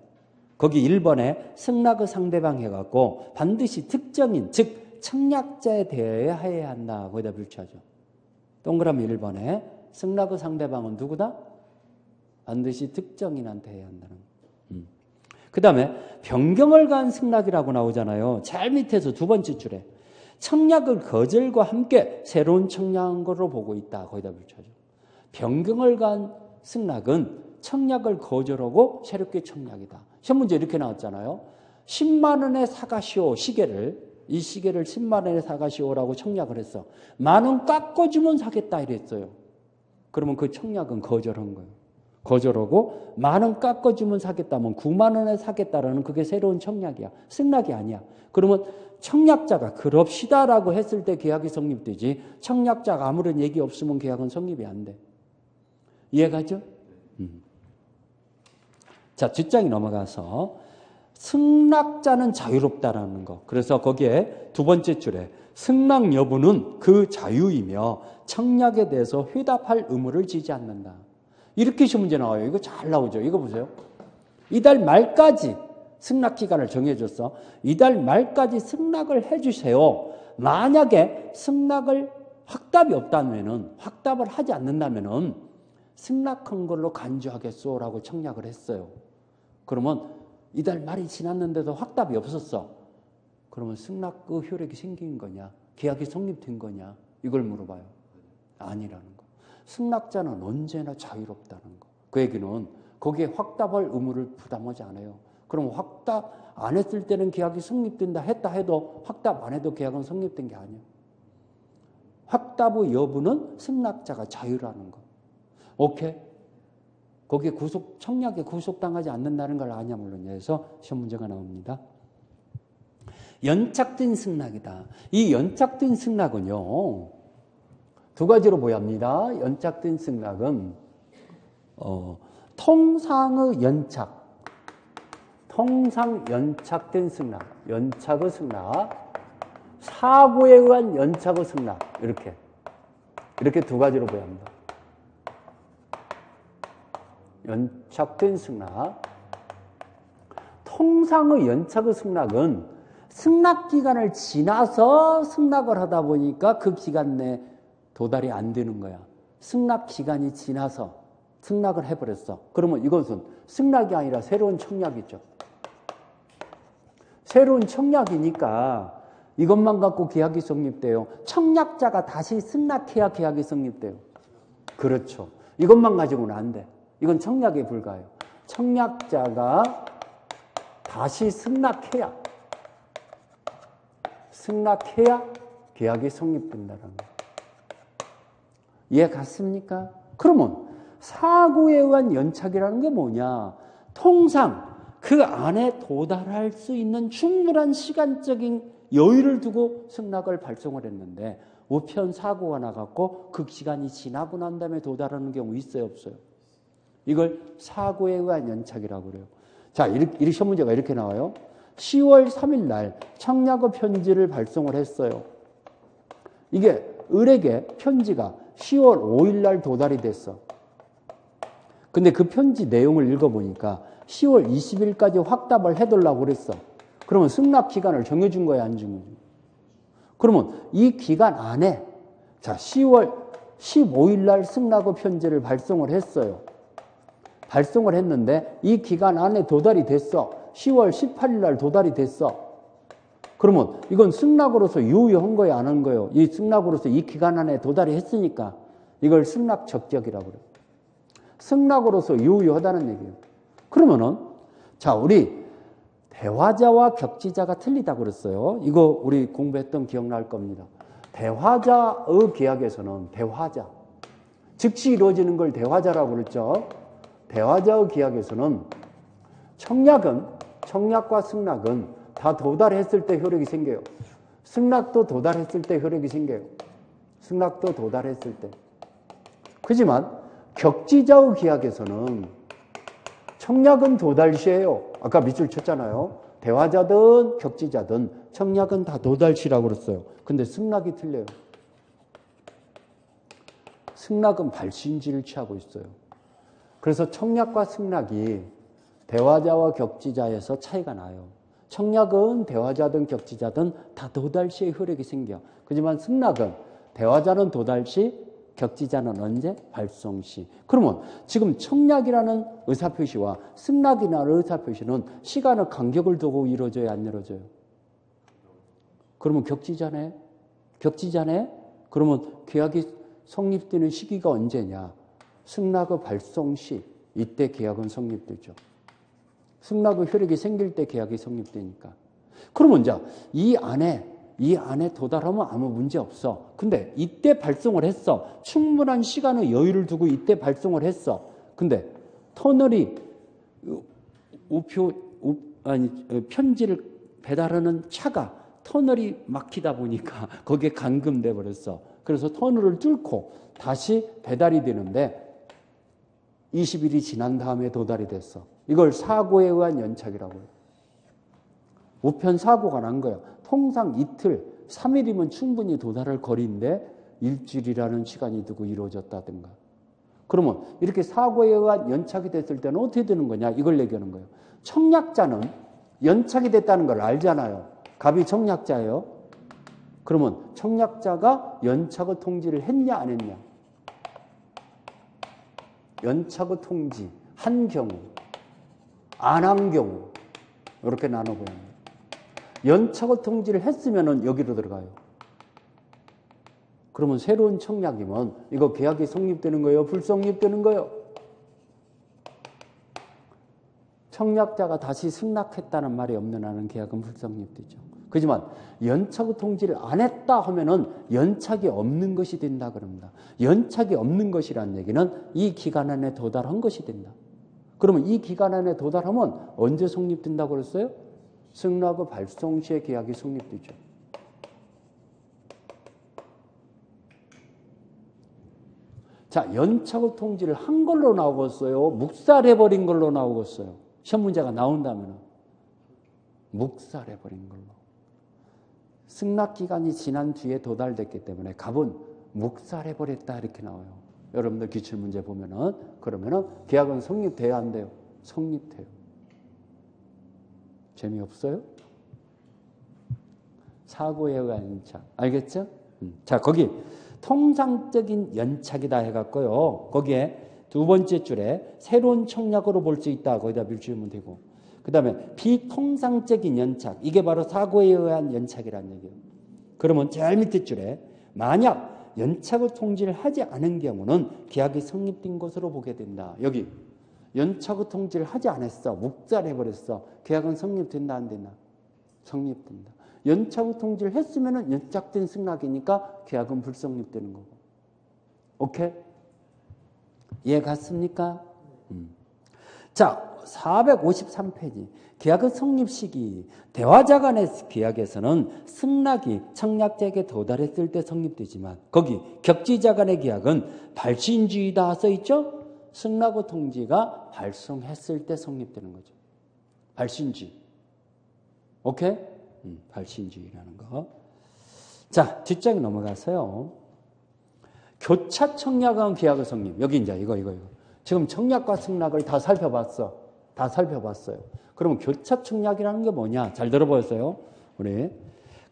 거기 1번에 승낙의 상대방 해갖고 반드시 특정인, 즉 청약자에 대해야 해야 한다. 거기다 불치하죠. 동그라미 1번에 승낙의 상대방은 누구다? 반드시 특정인한테 해야 한다는 거. 그 다음에 변경을 가한 승낙이라고 나오잖아요. 제일 밑에서 두 번째 줄에 청약을 거절과 함께 새로운 청약한 거로 보고 있다. 거기다 붙여줘. 변경을 가한 승낙은 청약을 거절하고 새롭게 청약이다. 시험 문제 이렇게 나왔잖아요. 10만 원에 사가시오 시계를. 이 시계를 10만 원에 사가시오라고 청약을 했어. 만 원 깎아주면 사겠다 이랬어요. 그러면 그 청약은 거절한 거예요. 거절하고 만 원 깎아주면 사겠다면 9만 원에 사겠다라는 그게 새로운 청약이야. 승낙이 아니야. 그러면 청약자가 그럽시다라고 했을 때 계약이 성립되지 청약자가 아무런 얘기 없으면 계약은 성립이 안 돼. 이해가죠? 자, 뒷장이 넘어가서 승낙자는 자유롭다라는 거. 그래서 거기에 두 번째 줄에 승낙 여부는 그 자유이며 청약에 대해서 회답할 의무를 지지 않는다. 이렇게 시험 문제 나와요. 이거 잘 나오죠. 이거 보세요. 이달 말까지 승낙 기간을 정해줬어. 이달 말까지 승낙을 해주세요. 만약에 승낙을 확답이 없다면은 확답을 하지 않는다면은 승낙한 걸로 간주하겠소라고 청약을 했어요. 그러면 이달 말이 지났는데도 확답이 없었어. 그러면 승낙 그 효력이 생긴 거냐? 계약이 성립된 거냐? 이걸 물어봐요. 아니라는 거. 승낙자는 언제나 자유롭다는 거. 그 얘기는 거기에 확답할 의무를 부담하지 않아요. 그럼 확답 안 했을 때는 계약이 성립된다 했다 해도 확답 안 해도 계약은 성립된 게 아니에요. 확답의 여부는 승낙자가 자유라는 거. 오케이? 거기에 청약에 구속당하지 않는다는 걸 아냐 물론요. 해서 시험 문제가 나옵니다. 연착된 승낙이다. 이 연착된 승낙은요. 두 가지로 보여합니다. 연착된 승낙은 통상의 연착, 통상 연착된 승낙, 연착의 승낙, 사고에 의한 연착의 승낙 이렇게 두 가지로 보여합니다. 연착된 승낙. 통상의 연착의 승낙은 승낙 기간을 지나서 승낙을 하다 보니까 그 기간 내 도달이 안 되는 거야. 승낙 기간이 지나서 승낙을 해버렸어. 그러면 이것은 승낙이 아니라 새로운 청약이죠. 새로운 청약이니까 이것만 갖고 계약이 성립돼요. 청약자가 다시 승낙해야 계약이 성립돼요. 그렇죠. 이것만 가지고는 안 돼. 이건 청약에 불과해요. 청약자가 다시 승낙해야 계약이 성립된다는 거예요. 이해 갔습니까? 그러면 사고에 의한 연착이라는 게 뭐냐? 통상 그 안에 도달할 수 있는 충분한 시간적인 여유를 두고 승낙을 발송을 했는데 우편 사고가 나갖고 그 시간이 지나고 난 다음에 도달하는 경우 있어요, 없어요? 이걸 사고에 의한 연착이라고 그래요. 자, 이렇게 시험 문제가 이렇게 나와요. 10월 3일 날 청약의 편지를 발송을 했어요. 이게 을에게 편지가 10월 5일 날 도달이 됐어. 근데 그 편지 내용을 읽어보니까 10월 20일까지 확답을 해달라고 그랬어. 그러면 승낙 기간을 정해준 거야, 안 정해준 거야? 그러면 이 기간 안에, 자, 10월 15일 날 승낙의 편지를 발송을 했어요. 발송을 했는데 이 기간 안에 도달이 됐어. 10월 18일 날 도달이 됐어. 그러면 이건 승낙으로서 유효한 거야, 안 한 거예요? 이 승낙으로서 이 기간 안에 도달이 했으니까 이걸 승낙 적격이라고 그래요. 승낙으로서 유효하다는 얘기예요. 그러면은, 자, 우리 대화자와 격지자가 틀리다고 그랬어요. 이거 우리 공부했던 기억날 겁니다. 대화자의 계약에서는 대화자, 즉시 이루어지는 걸 대화자라고 그랬죠. 대화자의 계약에서는 청약과 승낙은 다 도달했을 때 효력이 생겨요. 승낙도 도달했을 때 효력이 생겨요. 승낙도 도달했을 때. 그렇지만 격지자의 계약에서는 청약은 도달시예요. 아까 밑줄 쳤잖아요. 대화자든 격지자든 청약은 다 도달시라고 그랬어요. 근데 승낙이 틀려요. 승낙은 발신지를 취하고 있어요. 그래서 청약과 승낙이 대화자와 격지자에서 차이가 나요. 청약은 대화자든 격지자든 다 도달시의 효력이 생겨. 하지만 승낙은 대화자는 도달시, 격지자는 언제? 발송시. 그러면 지금 청약이라는 의사표시와 승낙이라는 의사표시는 시간의 간격을 두고 이루어져야 안 이루어져요? 그러면 격지자네? 그러면 계약이 성립되는 시기가 언제냐? 승낙의 발송시, 이때 계약은 성립되죠. 승낙의 효력이 생길 때 계약이 성립되니까. 그러면 이제 이 안에 도달하면 아무 문제 없어. 근데 이때 발송을 했어. 충분한 시간의 여유를 두고 이때 발송을 했어. 근데 터널이 편지를 배달하는 차가 터널이 막히다 보니까 거기에 감금돼 버렸어. 그래서 터널을 뚫고 다시 배달이 되는데 20일이 지난 다음에 도달이 됐어. 이걸 사고에 의한 연착이라고 해요. 우편 사고가 난 거야. 통상 이틀, 3일이면 충분히 도달할 거리인데 일주일이라는 시간이 두고 이루어졌다든가. 그러면 이렇게 사고에 의한 연착이 됐을 때는 어떻게 되는 거냐? 이걸 얘기하는 거예요. 청약자는 연착이 됐다는 걸 알잖아요. 갑이 청약자예요. 그러면 청약자가 연착의 통지를 했냐 안 했냐? 연착의 통지 한 경우, 안 한 경우 이렇게 나눠보야 합니다. 연착의 통지를 했으면 여기로 들어가요. 그러면 새로운 청약이면 이거 계약이 성립되는 거예요? 불성립되는 거예요? 청약자가 다시 승낙했다는 말이 없는 한은 계약은 불성립되죠. 그렇지만 연착의 통지를 안 했다 하면은 연착이 없는 것이 된다 그럽니다. 연착이 없는 것이라는 얘기는 이 기간 안에 도달한 것이 된다. 그러면 이 기간 안에 도달하면 언제 성립된다고 그랬어요? 승낙의 발송 시에 계약이 성립되죠. 자, 연착의 통지를 한 걸로 나오겠어요? 묵살해버린 걸로 나오겠어요? 시험 문제가 나온다면 묵살해버린 걸로. 승낙기간이 지난 뒤에 도달됐기 때문에 갑은 묵살해버렸다 이렇게 나와요. 여러분들 기출문제 보면은 그러면은 계약은 성립돼야 안 돼요? 성립돼요. 재미없어요? 사고에 의한 연착. 알겠죠? 자, 거기 통상적인 연착이다 해갖고요. 거기에 두 번째 줄에 새로운 청약으로 볼 수 있다. 거기다 밀주면 되고. 그 다음에 비통상적인 연착. 이게 바로 사고에 의한 연착이라는 얘기예요. 그러면 제일 밑에 줄에 만약 연착의 통지를 하지 않은 경우는 계약이 성립된 것으로 보게 된다. 여기 연착의 통지를 하지 않았어. 묵살해버렸어. 계약은 성립된다 안 된다? 성립된다. 연착의 통지를 했으면 연착된 승낙이니까 계약은 불성립되는 거고. 오케이? 이해 갔습니까? 자, 453페이지. 계약의 성립 시기. 대화자 간의 계약에서는 승낙이 청약자에게 도달했을 때 성립되지만 거기 격지자 간의 계약은 발신주의다 써있죠? 승낙의 통지가 발송했을 때 성립되는 거죠. 발신주의. 오케이? 발신주의라는 거. 자, 뒷장에 넘어가서요. 교차 청약한 기하급 성립. 여기 이제 이거. 지금 청약과 승낙을 다 살펴봤어. 다 살펴봤어요. 그러면 교차 청약이라는 게 뭐냐? 잘 들어보셨어요? 우리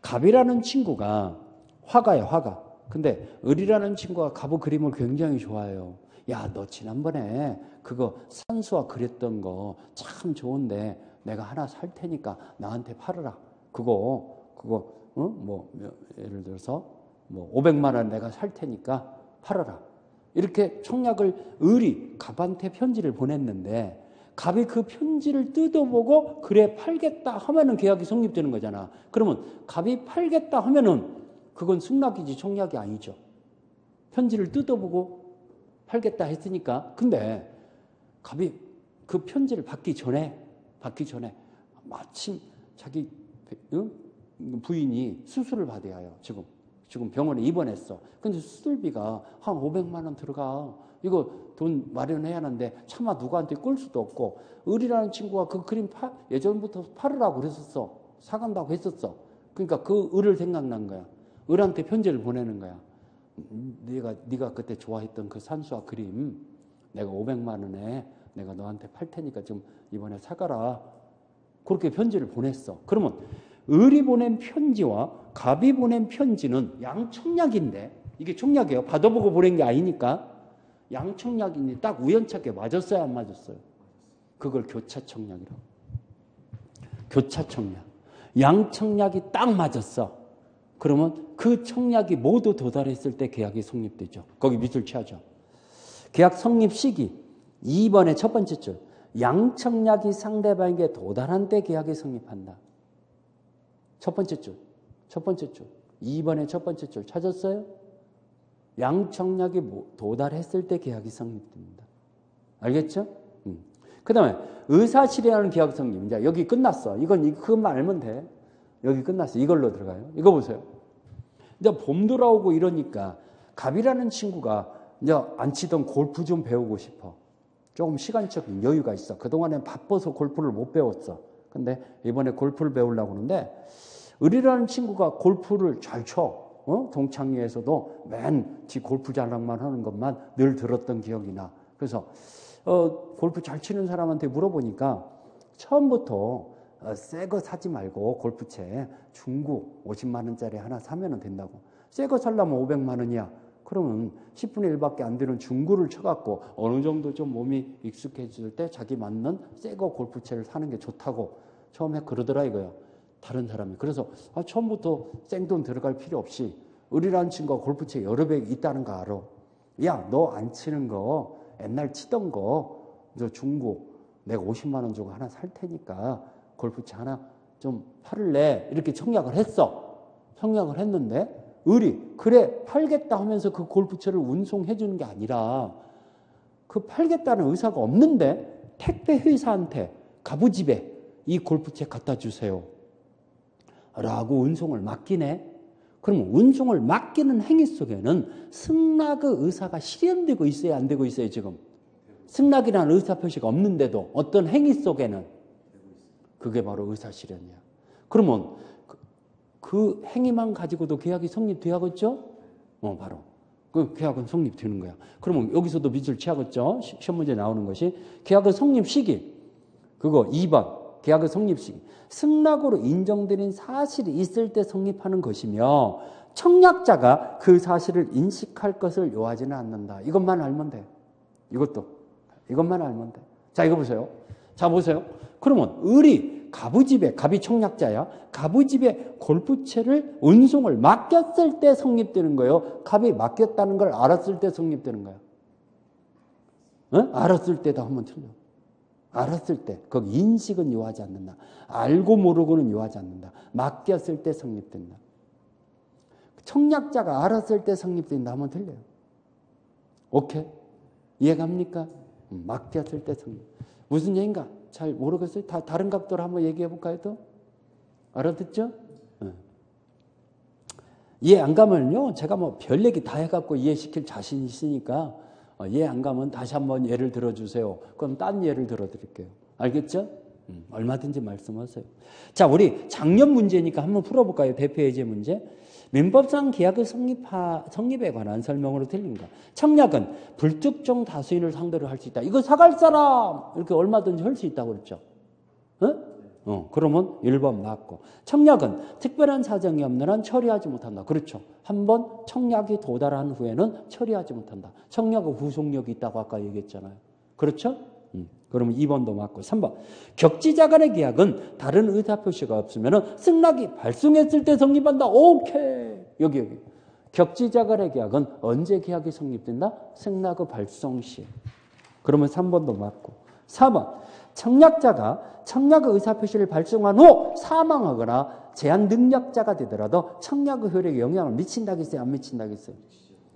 갑이라는 친구가 화가야, 화가. 근데 을이라는 친구가 갑의 그림을 굉장히 좋아해요. 야, 너 지난번에 그거 산수화 그렸던 거 참 좋은데 내가 하나 살 테니까 나한테 팔아라. 그거 예를 들어서 500만 원 내가 살 테니까 팔아라. 이렇게 청약을 을이 갑한테 편지를 보냈는데 갑이 그 편지를 뜯어보고 그래 팔겠다 하면은 계약이 성립되는 거잖아. 그러면 갑이 팔겠다 하면은 그건 승낙이지 청약이 아니죠. 편지를 뜯어보고 팔겠다 했으니까. 근데 갑이 그 편지를 받기 전에 마침 자기 부인이 수술을 받아야 해요. 지금 병원에 입원했어. 근데 수술비가 한 500만 원 들어가. 이거 돈 마련해야 하는데 차마 누구한테 꿀 수도 없고 을이라는 친구가 그 그림 예전부터 팔으라고 그랬었어. 사간다고 했었어. 그러니까 그 을을 생각난 거야. 을한테 편지를 보내는 거야. 네가 그때 좋아했던 그 산수화 그림 내가 500만 원에 내가 너한테 팔 테니까 좀 이번에 사가라. 그렇게 편지를 보냈어. 그러면 을이 보낸 편지와 갑이 보낸 편지는 양청약인데 이게 청약이에요. 받아보고 보낸 게 아니니까 양청약이니 딱 우연찮게 맞았어요, 안 맞았어요? 그걸 교차청약이라고. 교차청약. 양청약이 딱 맞았어. 그러면 그 청약이 모두 도달했을 때 계약이 성립되죠. 거기 밑줄 쳐야죠. 계약 성립 시기 2번의 첫 번째 줄. 양청약이 상대방에게 도달한 때 계약이 성립한다. 첫 번째 줄. 2번의 첫 번째 줄 찾았어요? 양청약이 도달했을 때 계약이 성립됩니다. 알겠죠? 그 다음에 의사실현하는 계약 성립. 이제 여기 끝났어. 그것만 알면 돼. 여기 끝났어. 이걸로 들어가요. 이거 보세요. 이제 봄 돌아오고 이러니까 갑이라는 친구가 이제 안 치던 골프 좀 배우고 싶어. 조금 시간적인 여유가 있어. 그동안엔 바빠서 골프를 못 배웠어. 근데 이번에 골프를 배우려고 하는데 을이라는 친구가 골프를 잘 쳐. 동창회에서도 맨 지 골프 자랑만 하는 것만 늘 들었던 기억이 나. 그래서 골프 잘 치는 사람한테 물어보니까 처음부터 새 거 사지 말고 골프채 중고 50만 원짜리 하나 사면 된다고. 새 거 살려면 500만 원이야. 그러면 10분의 1밖에 안 되는 중고를 쳐갖고 어느 정도 좀 몸이 익숙해질 때 자기 맞는 새 거 골프채를 사는 게 좋다고 처음에 그러더라 이거요. 다른 사람이. 그래서 처음부터 생돈 들어갈 필요 없이 을이라는 친구가 골프채 여러 배 있다는 거 알아. 야, 너 안 치는 거 옛날 치던 거 저 중고 내가 50만 원 주고 하나 살 테니까 골프채 하나 좀 팔을래. 이렇게 청약을 했어. 청약을 했는데 을이 그래 팔겠다 하면서 그 골프채를 운송해 주는 게 아니라 그 팔겠다는 의사가 없는데 택배 회사한테 갑부집에 이 골프채 갖다 주세요 라고 운송을 맡기네. 그러면 운송을 맡기는 행위 속에는 승낙의 의사가 실현되고 있어야 안 되고 있어요. 지금 승낙이라는 의사표시가 없는데도 어떤 행위 속에는 그게 바로 의사실현이야. 그러면 그 행위만 가지고도 계약이 성립되야겠죠? 바로 그 계약은 성립되는 거야. 그러면 여기서도 밑줄 치야겠죠? 시험 문제 나오는 것이 계약의 성립 시기. 그거 2번 계약의 성립 시기. 승낙으로 인정되는 사실이 있을 때 성립하는 것이며 청약자가 그 사실을 인식할 것을 요하지는 않는다. 이것만 알면 돼. 이것만 알면 돼. 자, 이거 보세요. 자, 보세요. 그러면 을이 갑이 청약자야. 갑의 골프채를 운송을 맡겼을 때 성립되는 거예요. 갑이 맡겼다는 걸 알았을 때 성립되는 거야. 알았을 때다 하면 틀려. 알았을 때. 거기 인식은 요하지 않는다. 알고 모르고는 요하지 않는다. 맡겼을 때 성립된다. 청약자가 알았을 때 성립된다 하면 틀려요. 오케이? 이해갑니까? 맡겼을 때 성립. 무슨 얘기인가? 잘 모르겠어요. 다른 각도로 한번 얘기해 볼까요? 또? 알아듣죠? 이해 안 가면요. 제가 별 얘기 다 해갖고 이해시킬 자신 있으니까 이해 안 가면 다시 한번 예를 들어주세요. 그럼 딴 예를 들어드릴게요. 알겠죠? 얼마든지 말씀하세요. 자, 우리 작년 문제니까 한번 풀어볼까요? 대표예제 문제. 민법상 계약의 성립에 관한 설명으로 틀린 거. 청약은 불특정 다수인을 상대로 할 수 있다. 이거 사갈 사람! 이렇게 얼마든지 할 수 있다고 그랬죠. 그러면 1번 맞고. 청약은 특별한 사정이 없는 한 처리하지 못한다. 그렇죠. 한번 청약이 도달한 후에는 처리하지 못한다. 청약의 후속력이 있다고 아까 얘기했잖아요. 그렇죠? 그러면 2번도 맞고. 3번. 격지자 간의 계약은 다른 의사표시가 없으면 승낙이 발생했을 때 성립한다. 오케이. 여기. 격지자 간의 계약은 언제 계약이 성립된다? 승낙의 발송 시. 그러면 3번도 맞고. 4번. 청약자가 청약의 의사표시를 발송한 후 사망하거나 제한 능력자가 되더라도 청약의 효력에 영향을 미친다겠어요? 안 미친다겠어요?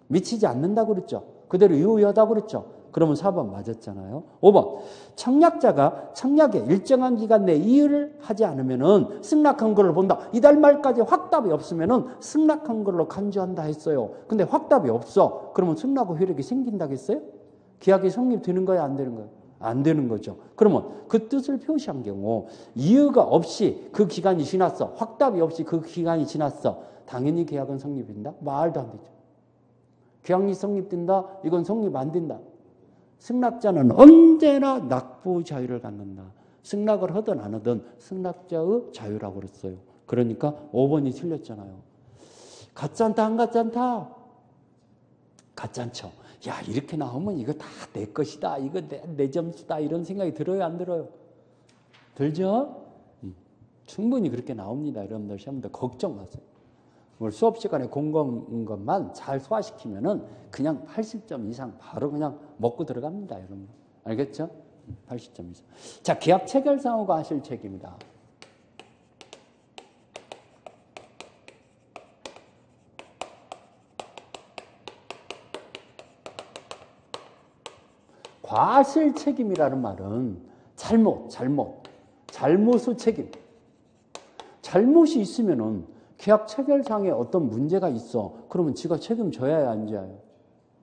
미치지 않는다고 그랬죠. 그대로 유효하다고 그랬죠. 그러면 4번 맞았잖아요. 5번. 청약자가 청약에 일정한 기간 내에 이의를 하지 않으면은 승낙한 걸로 본다. 이달 말까지 확답이 없으면은 승낙한 걸로 간주한다 했어요. 근데 확답이 없어. 그러면 승낙의 효력이 생긴다겠어요? 계약이 성립되는 거야, 안 되는 거야? 안 되는 거죠. 그러면 그 뜻을 표시한 경우 이유가 없이 그 기간이 지났어. 확답이 없이 그 기간이 지났어. 당연히 계약은 성립된다? 말도 안 되죠. 계약이 성립된다? 이건 성립 안 된다. 승낙자는 언제나 납부 자유를 갖는다. 승낙을 하든 안 하든 승낙자의 자유라고 그랬어요. 그러니까 5번이 틀렸잖아요. 가짜안타 안 가짜안타? 가짜안죠. 야, 이렇게 나오면 이거 다 내 것이다. 이거 내 점수다. 이런 생각이 들어요, 안 들어요? 들죠? 충분히 그렇게 나옵니다. 여러분들 시험들 걱정 마세요. 오늘 수업 시간에 공부한 것만 잘 소화시키면은 그냥 80점 이상 바로 그냥 먹고 들어갑니다, 여러분. 알겠죠? 80점 이상. 자, 계약 체결 사무가 하실 책입니다. 과실 책임이라는 말은 잘못의 책임. 잘못이 있으면은 계약 체결상에 어떤 문제가 있어. 그러면 지가 책임져야 안 져요.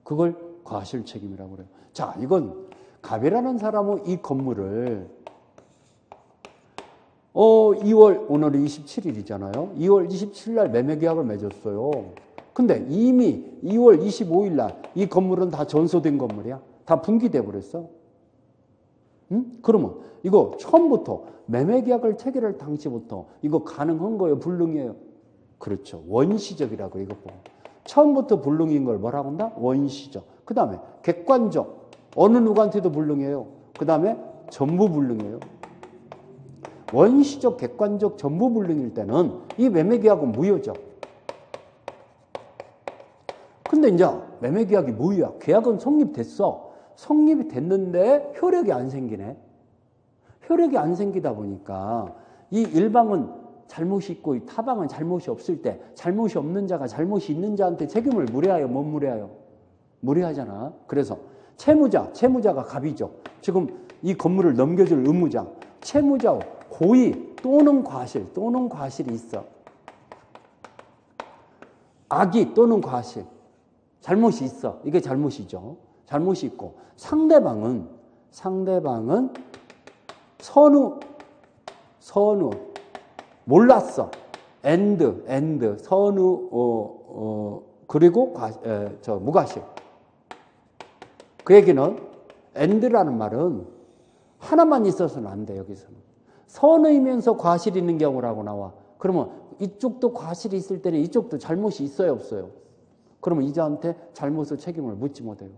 그걸 과실 책임이라고 그래요. 자, 이건 갑이라는 사람은 이 건물을 2월 오늘이 27일이잖아요. 2월 27일 날 매매 계약을 맺었어요. 근데 이미 2월 25일 날 이 건물은 다 전소된 건물이야. 다 분기돼 버렸어. 그러면 이거 처음부터 매매 계약을 체결할 당시부터 이거 가능한 거예요, 불능이에요? 그렇죠. 원시적이라고 이거 보고. 처음부터 불능인 걸 뭐라고 한다? 원시적. 그다음에 객관적. 어느 누구한테도 불능이에요. 그다음에 전부 불능이에요. 원시적, 객관적, 전부 불능일 때는 이 매매 계약은 무효죠. 근데 이제 매매 계약이 무효야. 계약은 성립됐어. 성립이 됐는데 효력이 안 생기네. 효력이 안 생기다 보니까 이 일방은 잘못이 있고 이 타방은 잘못이 없을 때 잘못이 없는 자가 잘못이 있는 자한테 책임을 물어야요, 못 물어야요? 물어야잖아. 그래서 채무자가 갑이죠. 지금 이 건물을 넘겨줄 의무자, 채무자 고의 또는 과실이 있어. 악의 또는 과실, 잘못이 있어. 이게 잘못이죠. 잘못이 있고 상대방은 선우 몰랐어. and 선우 그리고 무과실. 그 얘기는 and라는 말은 하나만 있어서는 안 돼. 여기서는 선의면서 과실이 있는 경우라고 나와. 그러면 이쪽도 과실이 있을 때는 이쪽도 잘못이 있어요, 없어요? 그러면 이자한테 잘못의 책임을 묻지 못해요.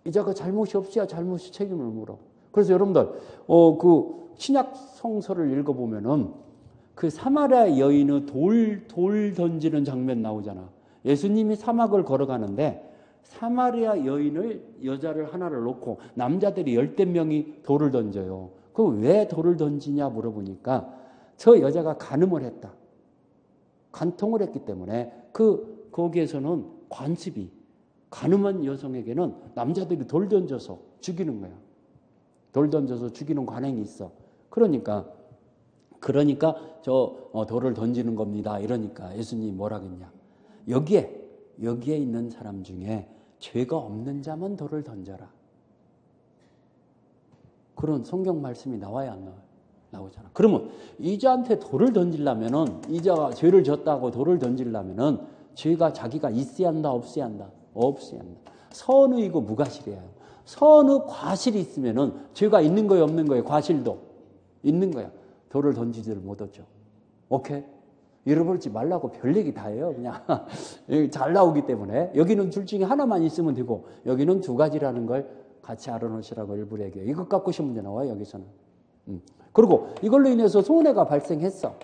이자가 잘못이 없어야 잘못의 책임을 물어. 그래서 여러분들 그 신약 성서를 읽어보면은 그 사마리아 여인의 돌 던지는 장면 나오잖아. 예수님이 사막을 걸어가는데 사마리아 여자를 하나를 놓고 남자들이 10명이 돌을 던져요. 그럼 왜 돌을 던지냐 물어보니까 저 여자가 간음을 했다. 간통을 했기 때문에 거기에서는 관습이 간음한 여성에게는 남자들이 돌 던져서 죽이는 거야. 돌 던져서 죽이는 관행이 있어. 그러니까 돌을 던지는 겁니다. 이러니까 예수님이 뭐라겠냐. 여기에 있는 사람 중에 죄가 없는 자만 돌을 던져라. 그런 성경 말씀이 나와야 안 나와요? 나오잖아. 그러면 이자한테 돌을 던지려면은, 이자가 죄를 졌다고 돌을 던지려면은 죄가 자기가 있어야 한다, 없어야 한다? 없어야 한다. 선의이고 무과실이에요. 선의 과실이 있으면은 죄가 있는 거예요, 없는 거예요? 과실도 있는 거야. 돌을 던지지를 못하죠. 오케이? 잃어버리지 말라고 별 얘기 다 해요. 그냥 잘 나오기 때문에 여기는 둘 중에 하나만 있으면 되고 여기는 두 가지라는 걸 같이 알아놓으시라고 일부러 얘기해요. 이것 갖고 시험 문제 나와요, 여기서는. 그리고 이걸로 인해서 손해가 발생했어.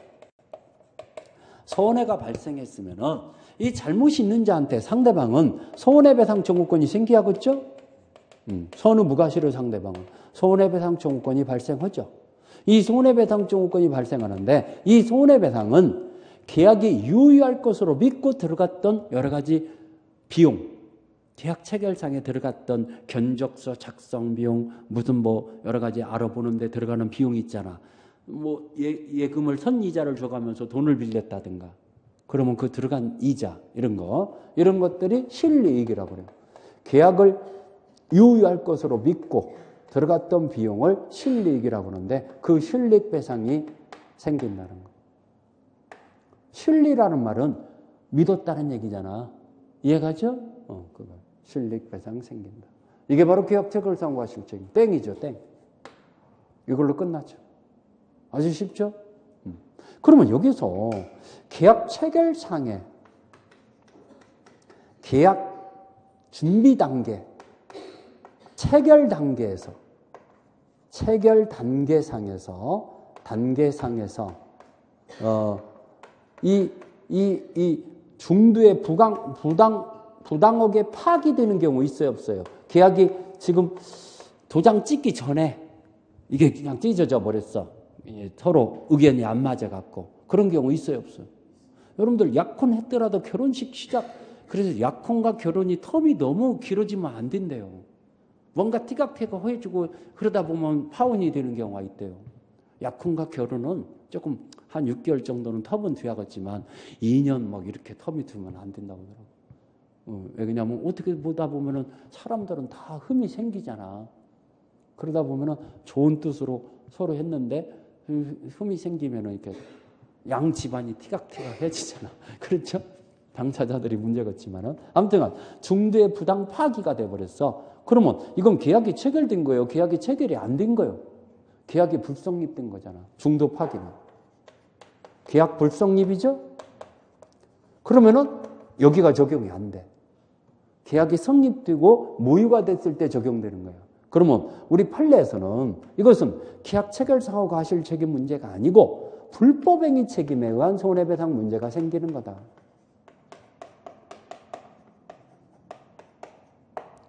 손해가 발생했으면은 이 잘못이 있는 자한테 상대방은 손해배상 청구권이 생기하겠죠? 선의 무과실의 상대방은 손해배상 청구권이 발생하죠. 이 손해배상 청구권이 발생하는데 이 손해배상은 계약이 유효할 것으로 믿고 들어갔던 여러 가지 비용, 계약 체결상에 들어갔던 견적서 작성 비용, 무슨 뭐 여러 가지 알아보는 데 들어가는 비용이 있잖아. 뭐 예금을 선이자를 줘가면서 돈을 빌렸다든가 그러면 그 들어간 이자 이런 것들이 실리익이라고 그래요. 계약을 유효할 것으로 믿고 들어갔던 비용을 실리익이라고 하는데 그 실리익 배상이 생긴다는 거. 실리라는 말은 믿었다는 얘기잖아. 이해가죠? 그거 실리익 배상 생긴다. 이게 바로 계약 체결상과 실적임. 땡이죠, 땡. 이걸로 끝나죠. 아주 쉽죠? 그러면 여기서 계약 체결상에 계약 준비 단계, 체결 단계상에서 이 중도의 부당하게 파기되는 경우 있어요, 없어요? 계약이 지금 도장 찍기 전에 이게 그냥 찢어져 버렸어. 서로 의견이 안 맞아갖고. 그런 경우 있어요, 없어요? 여러분들 약혼했더라도 결혼식 시작, 그래서 약혼과 결혼이 텀이 너무 길어지면 안 된대요. 뭔가 티격태격 해주고 그러다 보면 파혼이 되는 경우가 있대요. 약혼과 결혼은 조금 한 6개월 정도는 텀은 돼야겠지만 2년 막 이렇게 텀이 두면 안 된다고 하더라고요. 왜냐하면 어떻게 보다 보면은 사람들은 다 흠이 생기잖아. 그러다 보면은 좋은 뜻으로 서로 했는데 흠이 생기면은 이렇게 양 집안이 티격태격해지잖아. 그렇죠? 당사자들이 문제겠지만은 아무튼 중도의 부당 파기가 돼버렸어. 그러면 이건 계약이 체결된 거예요? 계약이 체결이 안 된 거예요? 계약이 불성립된 거잖아. 중도 파기는. 계약 불성립이죠? 그러면은 여기가 적용이 안 돼. 계약이 성립되고 모유가 됐을 때 적용되는 거예요. 그러면 우리 판례에서는 이것은 계약 체결상하고 과실 책임 문제가 아니고 불법행위 책임에 의한 손해배상 문제가 생기는 거다.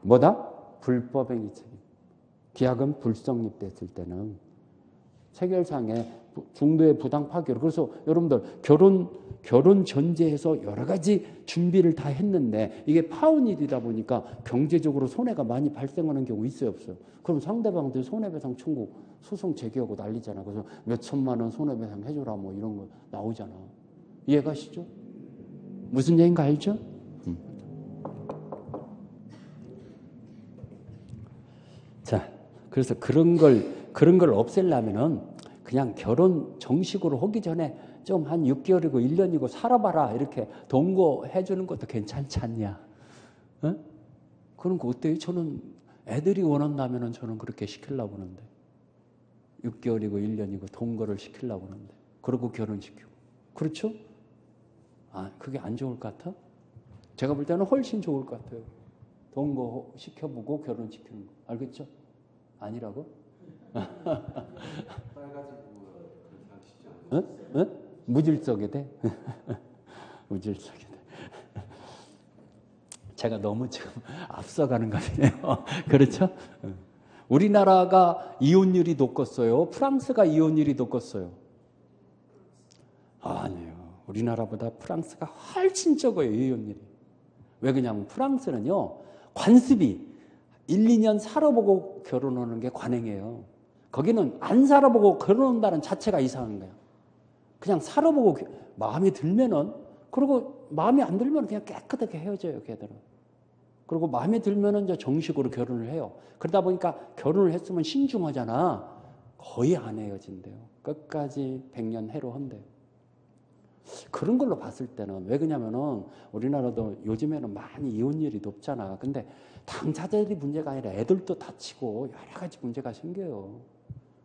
뭐다? 불법행위 책임. 계약은 불성립됐을 때는 체결상에 중도의 부당 파기로. 그래서 여러분들 결혼 전제해서 여러 가지 준비를 다 했는데 이게 파혼이 되다 보니까 경제적으로 손해가 많이 발생하는 경우 있어요, 없어요? 그럼 상대방들 손해배상 청구 소송 제기하고 난리잖아. 그래서 몇 천만 원 손해배상 해줘라 뭐 이런 거 나오잖아. 이해가시죠? 무슨 얘기인가 알죠? 자, 그래서 그런 걸 없애려면은 그냥 결혼 정식으로 하기 전에 좀 한 6개월이고 1년이고 살아봐라 이렇게 동거해 주는 것도 괜찮지 않냐? 어? 그런 거 어때요? 저는 애들이 원한다면은 저는 그렇게 시키려고 하는데 6개월이고 1년이고 동거를 시키려고 하는데 그러고 결혼시키고 그렇죠? 아, 그게 안 좋을 것 같아? 제가 볼 때는 훨씬 좋을 것 같아요. 동거 시켜보고 결혼시키는 거. 알겠죠? 아니라고? 어? 어? 무질서게 돼? 무질서게 돼. 제가 너무 지금 앞서가는 거 같네요. 그렇죠? 우리나라가 이혼율이 높겠어요? 프랑스가 이혼율이 높겠어요? 아니에요. 우리나라보다 프랑스가 훨씬 적어요, 이혼율이. 왜 그러냐면 프랑스는요, 관습이 1, 2년 살아보고 결혼하는 게 관행이에요. 거기는 안 살아보고 결혼한다는 자체가 이상한 거예요. 그냥 살아보고 마음에 들면은, 그리고 마음에 안 들면 그냥 깨끗하게 헤어져요, 걔들은. 그리고 마음에 들면은 이제 정식으로 결혼을 해요. 그러다 보니까 결혼을 했으면 신중하잖아. 거의 안 헤어진대요. 끝까지 100년 해로한대요. 그런 걸로 봤을 때는 왜 그러냐면은 우리나라도 요즘에는 많이 이혼율이 높잖아. 근데 당사자들이 문제가 아니라 애들도 다치고 여러 가지 문제가 생겨요.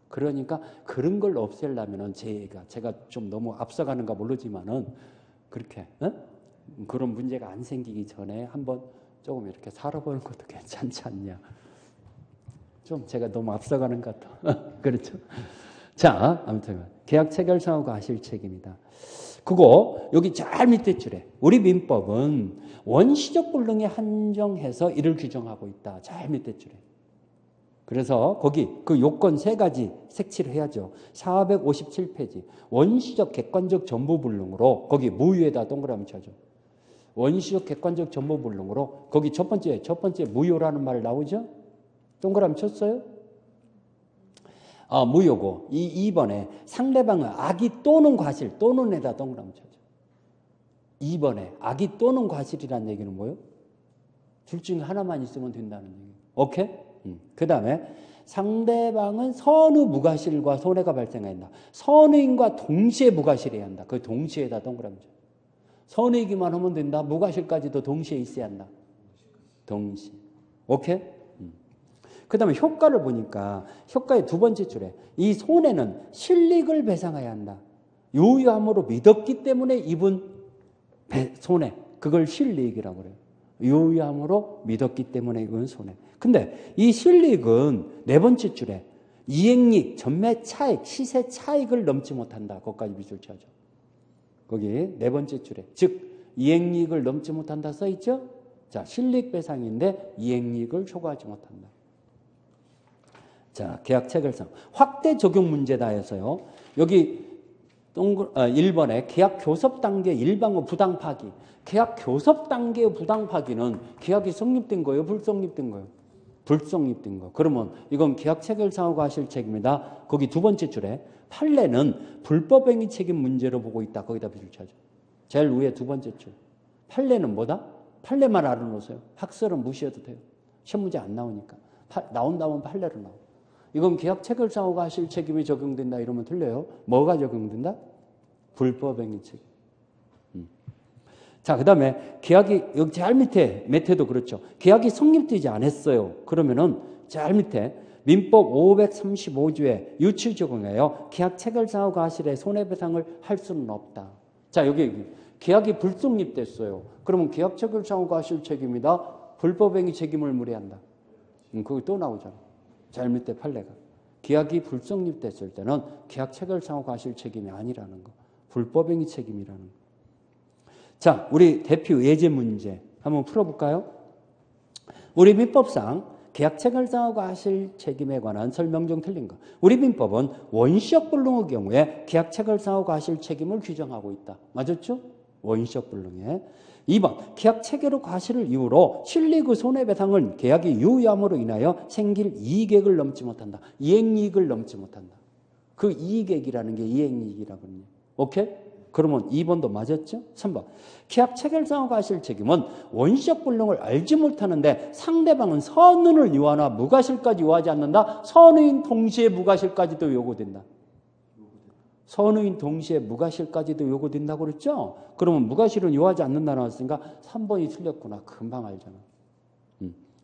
그러니까 그런 걸 없애려면은 제가 좀 너무 앞서가는가 모르지만은 그렇게 그런 문제가 안 생기기 전에 한번 조금 이렇게 살아보는 것도 괜찮지 않냐. 좀 제가 너무 앞서가는 것 같아. 그렇죠? 자, 아무튼 계약 체결상하고 하실 책임이다. 그거 여기 잘 밑에 줄에 우리 민법은 원시적 불능에 한정해서 이를 규정하고 있다. 잘 밑에 줄에. 그래서 거기 그 요건 3가지 색칠을 해야죠. 457페이지 원시적 객관적 전부불능으로 거기 무효에다 동그라미 쳐줘. 원시적 객관적 전부불능으로 거기 첫 번째 무효라는 말 나오죠? 동그라미 쳤어요? 무효고 2번에 상대방은 악의 또는 과실 또는에다 동그라미 쳐줘. 2번에 악의 또는 과실이란 얘기는 뭐예요? 둘 중에 하나만 있으면 된다는 얘기예요. 오케이? 그 다음에 상대방은 선의 무과실과 손해가 발생한다. 선의인과 동시에 무과실해야 한다. 그 동시에다 동그라미 쳐줘. 선의기만 하면 된다. 무과실까지도 동시에 있어야 한다. 동시에. 오케이? 그 다음에 효과를 보니까 효과의 2번째 줄에 이 손해는 실익을 배상해야 한다. 유효함으로 믿었기 때문에 입은 손해. 그걸 실익이라고 그래요. 유효함으로 믿었기 때문에 입은 손해. 근데 이 실익은 4번째 줄에 이행이익, 전매 차익, 시세 차익을 넘지 못한다. 거기까지 밑줄 쳐줘. 거기 4번째 줄에 즉 이행이익을 넘지 못한다 써있죠? 자, 실익 배상인데 이행이익을 초과하지 못한다. 자, 계약 체결상 확대 적용 문제다 해서요. 여기 1번에 계약 교섭 단계 일방의 부당 파기. 계약 교섭 단계의 부당 파기는 계약이 성립된 거예요? 불성립된 거예요? 불성립된 거. 그러면 이건 계약 체결상하고 하실 책임이다. 거기 2번째 줄에 판례는 불법행위 책임 문제로 보고 있다. 거기다 비를 쳐줘. 제일 위에 2번째 줄. 판례는 뭐다? 판례만 알아놓으세요. 학설은 무시해도 돼요. 시험 문제 안 나오니까. 나온다면 판례로 나와. 이건 계약 체결상하고 하실 책임이 적용된다 이러면 틀려요. 뭐가 적용된다? 불법행위 책임. 자, 그 다음에 계약이 여기 제일 밑에도 그렇죠. 계약이 성립되지 않았어요. 그러면은 제일 밑에 민법 535조에 유치 적용해요. 계약 체결상하고 하실의 손해배상을 할 수는 없다. 자, 여기 계약이 불성립됐어요. 그러면 계약 체결상하고 하실 책임이다. 불법행위 책임을 물어야 거기 또 나오잖아. 제일 밑에 판례가. 계약이 불성립됐을 때는 계약 체결상하고 하실 책임이 아니라는 거. 불법행위 책임이라는 거. 자, 우리 대표 예제 문제 한번 풀어볼까요? 우리 민법상 계약 체결상하고 하실 책임에 관한 설명 중 틀린 거. 우리 민법은 원시적 불능의 경우에 계약 체결상하고 하실 책임을 규정하고 있다. 맞았죠? 원시적 불능에. 2번, 계약 체결의 과실을 이유로 실리의 손해배상은 계약이 유효함으로 인하여 생길 이익액을 넘지 못한다. 이행이익을 넘지 못한다. 그 이익액이라는 게 이행이익이라거든요. 오케이? 그러면 2번도 맞았죠? 3번. 계약 체결상하고 하실 책임은 원시적 불능을 알지 못하는데 상대방은 선의를 요하나 무과실까지 요하지 않는다. 선의인 동시에 무과실까지도 요구된다. 선의인 동시에 무과실까지도 요구된다고 그랬죠? 그러면 무과실은 요하지 않는다 나왔으니까 3번이 틀렸구나. 금방 알잖아.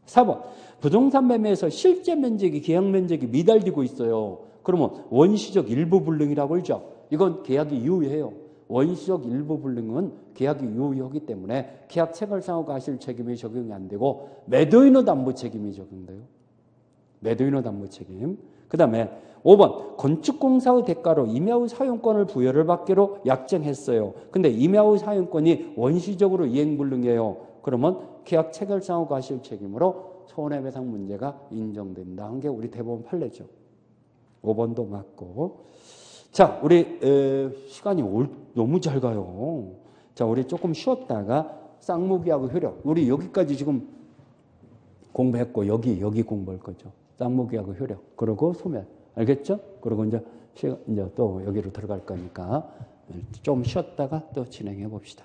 4번. 부동산 매매에서 실제 면적이 계약 면적이 미달되고 있어요. 그러면 원시적 일부 불능이라고 그러죠? 이건 계약이 유효해요. 원시적 일부 불능은 계약이 유효하기 때문에 계약 체결상하고 하실 책임이 적용이 안 되고 매도인의 담보 책임이 적용돼요. 매도인의 담보 책임. 그 다음에 5번 건축공사의 대가로 임야의 사용권을 부여를 받기로 약정했어요. 근데 임야의 사용권이 원시적으로 이행불능이에요. 그러면 계약 체결상하고 하실 책임으로 손해배상 문제가 인정된다. 한 게 우리 대법원 판례죠. 5번도 맞고. 자, 우리 시간이 너무 잘 가요. 자, 우리 조금 쉬었다가 쌍무기하고 효력. 우리 여기까지 지금 공부했고 여기 공부할 거죠. 쌍무기하고 효력. 그리고 소멸. 알겠죠? 그리고 이제 또 여기로 들어갈 거니까 좀 쉬었다가 또 진행해 봅시다.